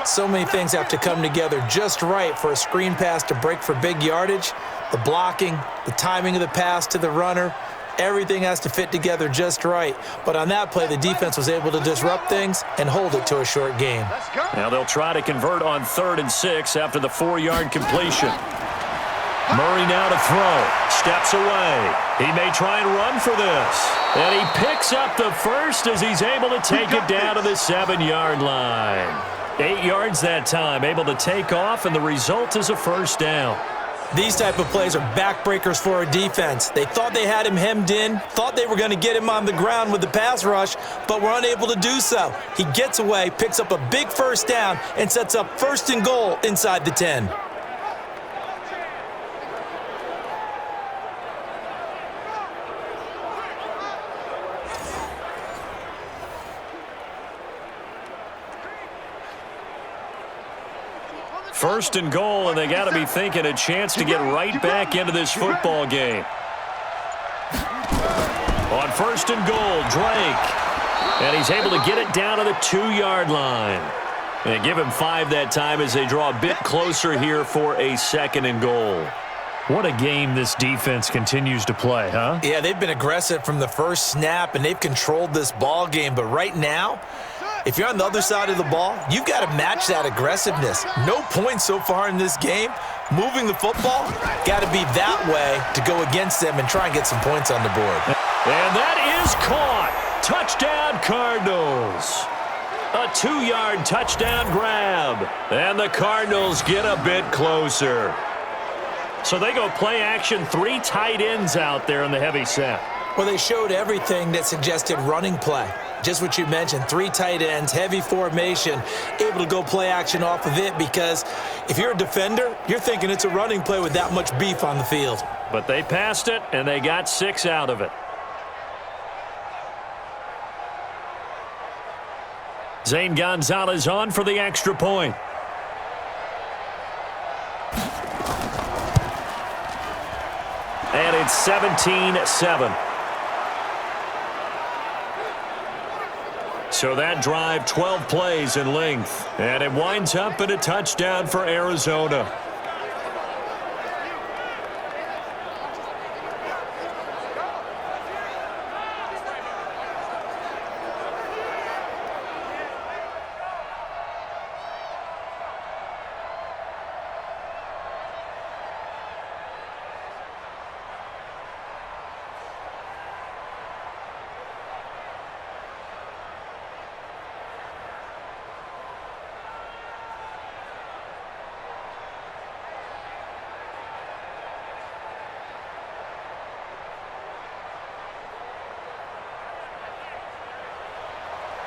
So many things have to come together just right for a screen pass to break for big yardage. The blocking, the timing of the pass to the runner, everything has to fit together just right. But on that play, the defense was able to disrupt things and hold it to a short game. Now they'll try to convert on 3rd and 6 after the 4-yard completion. Murray now to throw. Steps away. He may try and run for this. And he picks up the first as he's able to take it down to the 7-yard line. 8 yards that time, able to take off, and the result is a first down. These type of plays are backbreakers for a defense. They thought they had him hemmed in, thought they were going to get him on the ground with the pass rush, but were unable to do so. He gets away, picks up a big first down, and sets up 1st and goal inside the 10. First and goal, and they got to be thinking a chance to get right back into this football game. On 1st and goal, Drake. And he's able to get it down to the 2-yard line. And they give him 5 that time as they draw a bit closer here for a 2nd and goal. What a game this defense continues to play, huh? Yeah, they've been aggressive from the first snap, and they've controlled this ball game. But right now, if you're on the other side of the ball, you've got to match that aggressiveness. No points so far in this game. Moving the football, got to be that way to go against them and try and get some points on the board. And that is caught. Touchdown, Cardinals. A 2-yard touchdown grab. And the Cardinals get a bit closer. So they go play action, 3 tight ends out there in the heavy set. Well, they showed everything that suggested running play. Just what you mentioned, 3 tight ends, heavy formation, able to go play action off of it because if you're a defender, you're thinking it's a running play with that much beef on the field. But they passed it, and they got 6 out of it. Zane Gonzalez on for the extra point. And it's 17-7. So that drive, 12 plays in length. And it winds up in a touchdown for Arizona.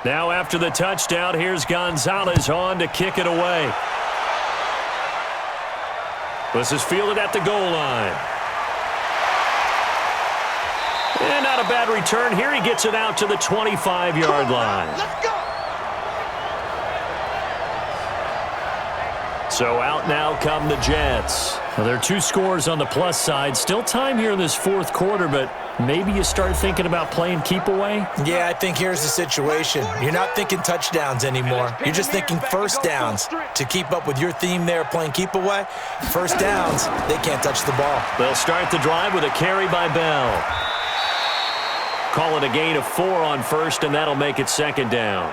Now after the touchdown, here's Gonzalez on to kick it away. This is fielded at the goal line. And not a bad return here. He gets it out to the 25-yard line. Let's go. So out now come the Jets. Well, there are 2 scores on the plus side. Still time here in this 4th quarter, but maybe you start thinking about playing keep away? Yeah, I think here's the situation. You're not thinking touchdowns anymore. You're just thinking first downs. To keep up with your theme there, playing keep away, first downs, they can't touch the ball. They'll start the drive with a carry by Bell. Call it a gain of 4 on first, and that'll make it 2nd down.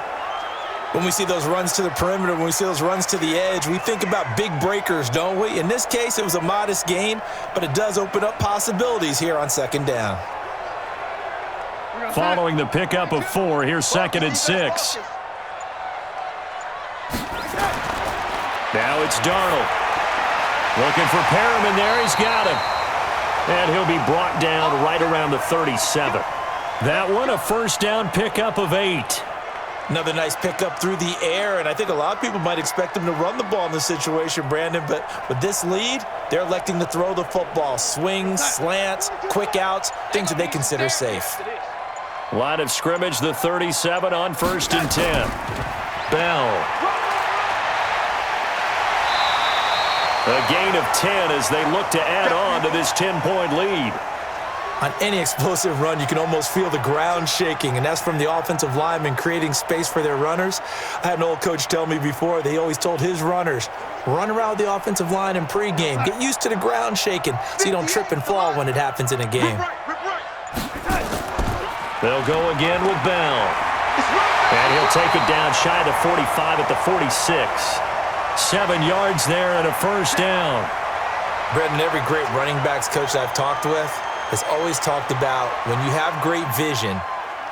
When we see those runs to the perimeter, when we see those runs to the edge, we think about big breakers, don't we? In this case, it was a modest gain, but it does open up possibilities here on 2nd down. Following the pickup of 4, here's 2nd and 6. Now it's Darnold. Looking for Perriman there. He's got him. And he'll be brought down right around the 37. That one, a first down pickup of 8. Another nice pickup through the air, and I think a lot of people might expect them to run the ball in this situation, Brandon, but with this lead, they're electing to throw the football. Swings, slants, quick outs, things that they consider safe. Line of scrimmage, the 37 on 1st and 10. Bell. A gain of 10 as they look to add on to this 10-point lead. On any explosive run, you can almost feel the ground shaking, and that's from the offensive linemen creating space for their runners. I had an old coach tell me before, he always told his runners, run around the offensive line in pregame. Get used to the ground shaking so you don't trip and fall when it happens in a game. They'll go again with Bell. And he'll take it down shy of the 45 at the 46. 7 yards there and a first down. Brendan, every great running backs coach I've talked with has always talked about when you have great vision,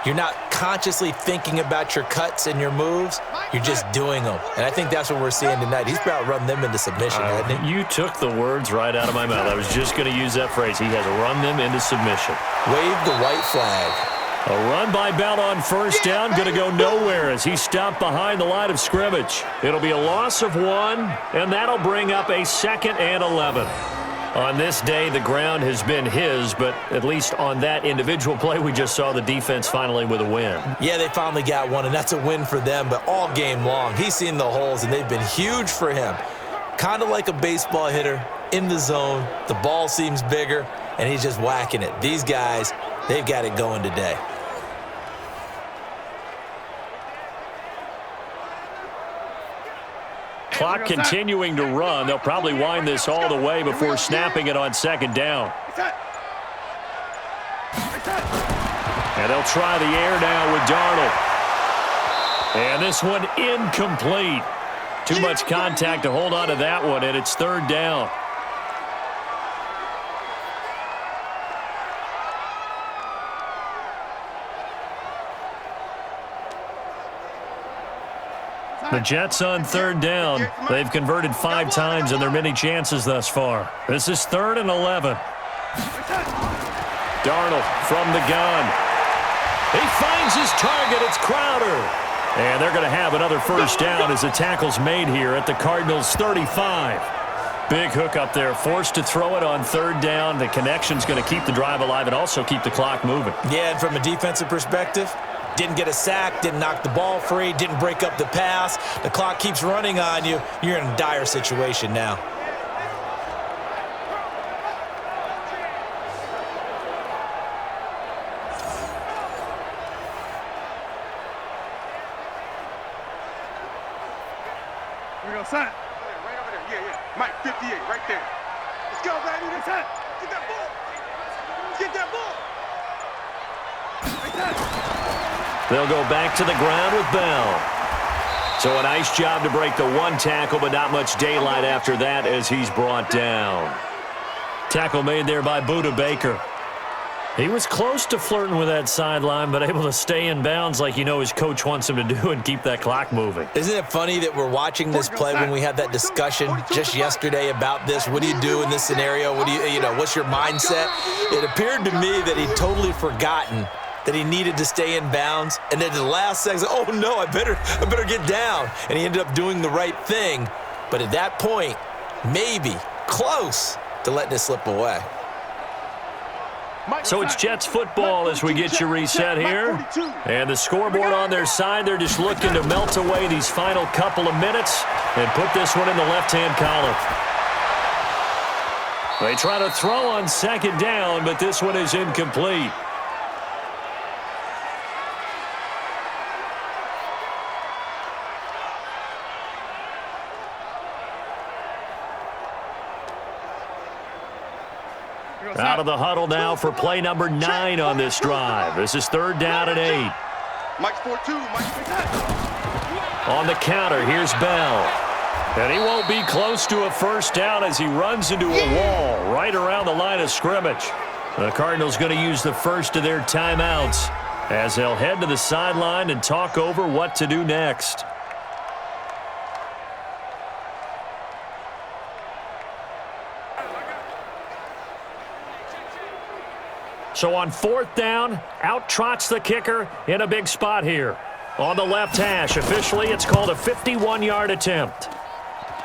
you're not consciously thinking about your cuts and your moves. You're just doing them. And I think that's what we're seeing tonight. He's about to run them into submission, hasn't he? You took the words right out of my mouth. I was just going to use that phrase. He has run them into submission. Wave the white flag. A run by Bell on first down, going to go nowhere as he stopped behind the line of scrimmage. It'll be a loss of 1, and that'll bring up a 2nd and 11. On this day, the ground has been his, but at least on that individual play, we just saw the defense finally with a win. Yeah, they finally got one, and that's a win for them, but all game long, he's seen the holes, and they've been huge for him. Kind of like a baseball hitter in the zone. The ball seems bigger, and he's just whacking it. These guys, they've got it going today. Clock continuing to run. They'll probably wind this all the way before snapping it on 2nd down. And they'll try the air now with Darnold. And this one incomplete. Too much contact to hold on to that one, and it's 3rd down. The Jets on 3rd down. They've converted 5 times in their many chances thus far. This is 3rd and 11. Darnold from the gun. He finds his target. It's Crowder. And they're going to have another first down as the tackle's made here at the Cardinals' 35. Big hook up there, forced to throw it on third down. The connection's going to keep the drive alive and also keep the clock moving. Yeah, and from a defensive perspective, didn't get a sack, didn't knock the ball free, didn't break up the pass. The clock keeps running on you. You're in a dire situation now. Here we go, son. Right over there. Yeah. Mike, 58, right there. Let's go, baby. That's it. Get that ball. Get that ball. Right there. They'll go back to the ground with Bell. So a nice job to break the one tackle, but not much daylight after that as he's brought down. Tackle made there by Budda Baker. He was close to flirting with that sideline, but able to stay in bounds like you know his coach wants him to do and keep that clock moving. Isn't it funny that we're watching this play when we had that discussion just yesterday about this? What do you do in this scenario? What do you know, what's your mindset? It appeared to me that he'd totally forgotten that he needed to stay in bounds. And then the last second, oh no, I better get down. And he ended up doing the right thing. But at that point, maybe close to letting it slip away. So it's Jets football as we get you reset here. And the scoreboard on their side, they're just looking to melt away these final couple of minutes and put this one in the left-hand column. They try to throw on second down, but this one is incomplete. Out of the huddle now for play number 9 on this drive. This is third down and 8. Mike's 4-2. On the counter, here's Bell. And he won't be close to a first down as he runs into a wall right around the line of scrimmage. The Cardinals going to use the first of their timeouts as they'll head to the sideline and talk over what to do next. So on fourth down, out trots the kicker in a big spot here. On the left hash, officially it's called a 51-yard attempt.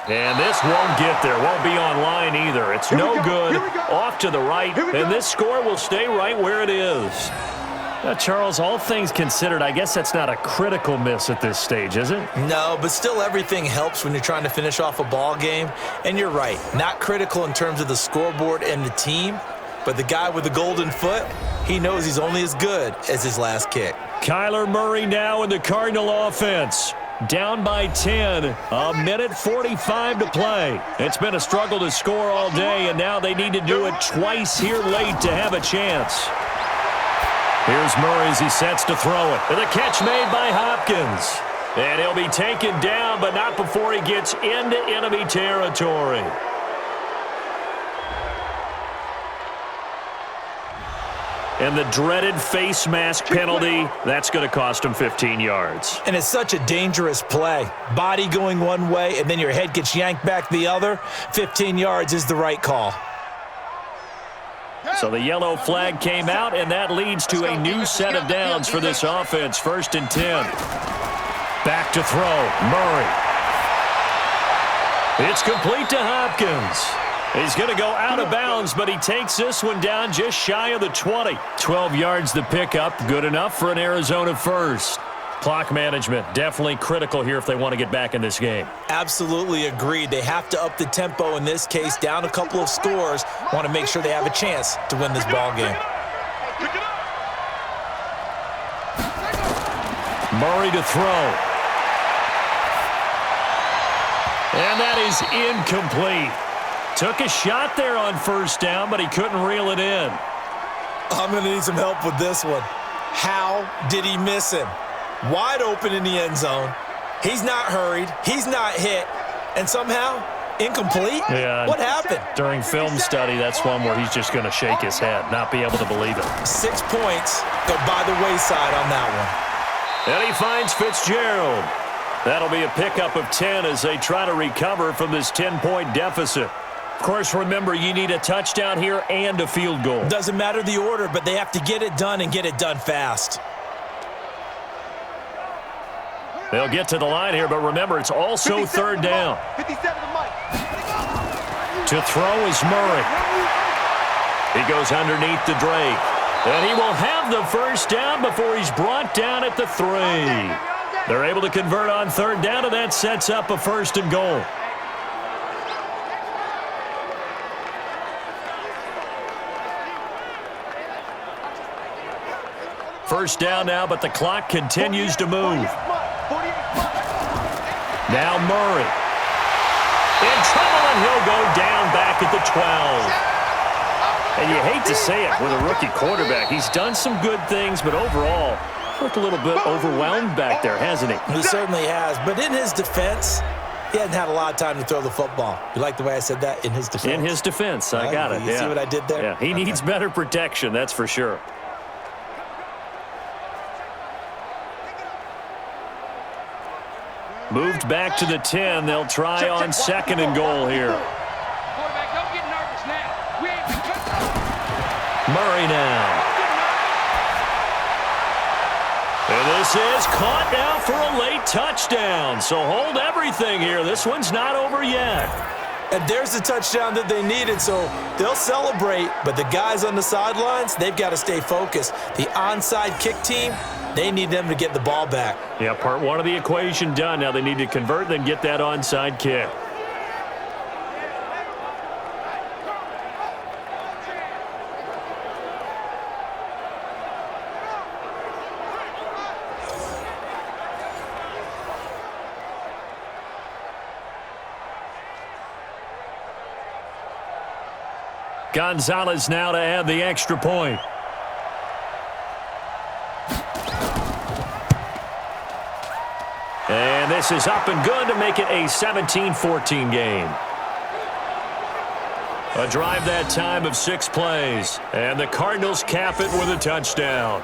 And this won't get there, won't be on line either. It's no good, off to the right, and this score will stay right where it is. Now, Charles, all things considered, I guess that's not a critical miss at this stage, is it? No, but still everything helps when you're trying to finish off a ball game. And you're right, not critical in terms of the scoreboard and the team. But the guy with the golden foot, he knows he's only as good as his last kick. Kyler Murray now in the Cardinal offense. Down by 10, a minute 45 to play. It's been a struggle to score all day, and now they need to do it twice here late to have a chance. Here's Murray as he sets to throw it. And the catch made by Hopkins. And he'll be taken down, but not before he gets into enemy territory. And the dreaded face mask penalty, that's going to cost him 15 yards. And it's such a dangerous play. Body going one way, and then your head gets yanked back the other. 15 yards is the right call. So the yellow flag came out, and that leads to a new set of downs for this offense. 1st and 10. Back to throw. Murray. It's complete to Hopkins. He's going to go out of bounds, but he takes this one down just shy of the 20. 12 yards the pickup, good enough for an Arizona first. Clock management, definitely critical here if they want to get back in this game. Absolutely agreed. They have to up the tempo in this case, down a couple of scores. Want to make sure they have a chance to win this ball game. Murray to throw. And that is incomplete. Took a shot there on first down, but he couldn't reel it in. I'm going to need some help with this one. How did he miss him? Wide open in the end zone. He's not hurried. He's not hit. And somehow, incomplete? Yeah. What happened? During film study, that's one where he's just going to shake his head, not be able to believe it. 6 points go by the wayside on that one. And he finds Fitzgerald. That'll be a pickup of 10 as they try to recover from this 10-point deficit. Of course, remember, you need a touchdown here and a field goal. Doesn't matter the order, but they have to get it done and get it done fast. They'll get to the line here, but remember, it's also third down. 57 to Mike. To throw is Murray. He goes underneath to Drake. And he will have the first down before he's brought down at the 3. They're able to convert on third down, and that sets up a 1st and goal. First down now, but the clock continues to move. Now Murray. In trouble, and he'll go down back at the 12. And you hate to say it with a rookie quarterback. He's done some good things, but overall, looked a little bit overwhelmed back there, hasn't he? He certainly has. But in his defense, he hasn't had a lot of time to throw the football. You like the way I said that? In his defense. In his defense. I got it. You see what I did there? Yeah, he needs better protection, that's for sure. Moved back to the 10. They'll try on 2nd and goal here. Quarterback, don't get nervous now. Murray now. And this is caught now for a late touchdown. So hold everything here. This one's not over yet. And there's the touchdown that they needed, so they'll celebrate. But the guys on the sidelines, they've got to stay focused. The onside kick team, they need them to get the ball back. Yeah, part one of the equation done. Now they need to convert, then get that onside kick. Gonzalez now to add the extra point. And this is up and good to make it a 17-14 game. A drive that time of 6 plays. And the Cardinals cap it with a touchdown.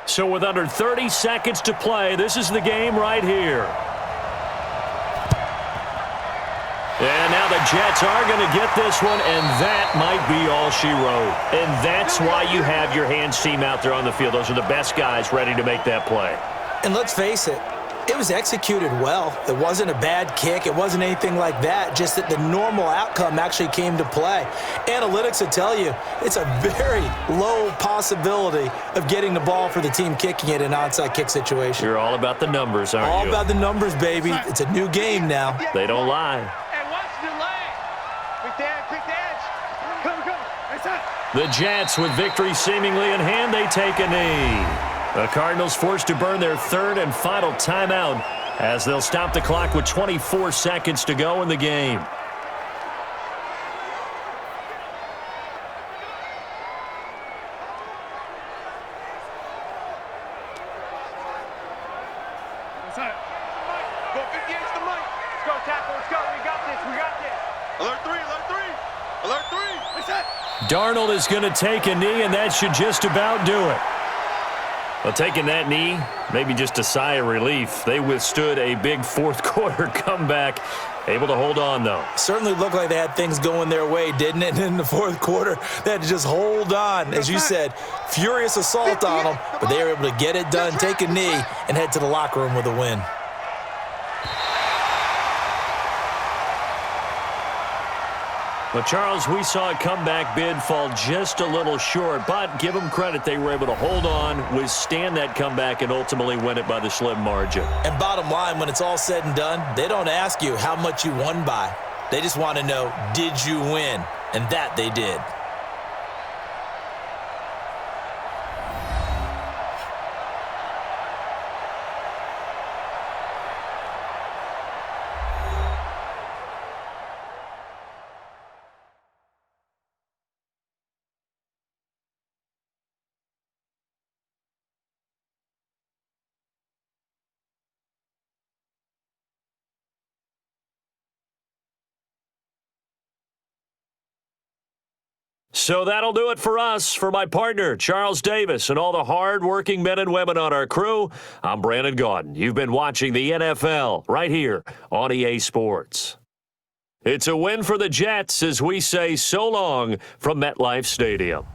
So with under 30 seconds to play, this is the game right here. And now the Jets are going to get this one, and that might be all she wrote. And that's why you have your hands team out there on the field. Those are the best guys ready to make that play. And let's face it, it was executed well. It wasn't a bad kick. It wasn't anything like that, just that the normal outcome actually came to play. Analytics will tell you it's a very low possibility of getting the ball for the team kicking it in an onside kick situation. You're all about the numbers, aren't you? All about the numbers, baby. It's a new game now. They don't lie. And watch the leg. Quick the edge. Come. That's it. The Jets, with victory seemingly in hand, they take a knee. The Cardinals forced to burn their 3rd and final timeout as they'll stop the clock with 24 seconds to go in the game. That's it. Go 58 to Mike. Let's go, tackle. Let's go. We got this. Alert 3. Alert 3. That's it. Darnold is going to take a knee, and that should just about do it. Well, taking that knee, maybe just a sigh of relief. They withstood a big 4th quarter comeback. Able to hold on, though. Certainly looked like they had things going their way, didn't it? And in the 4th quarter, they had to just hold on. As you said, furious assault on them, but they were able to get it done, take a knee, and head to the locker room with a win. But, Charles, we saw a comeback bid fall just a little short, but give them credit. They were able to hold on, withstand that comeback, and ultimately win it by the slim margin. And bottom line, when it's all said and done, they don't ask you how much you won by. They just want to know, did you win? And that they did. So that'll do it for us. For my partner, Charles Davis, and all the hard-working men and women on our crew, I'm Brandon Gaudin. You've been watching the NFL right here on EA Sports. It's a win for the Jets as we say so long from MetLife Stadium.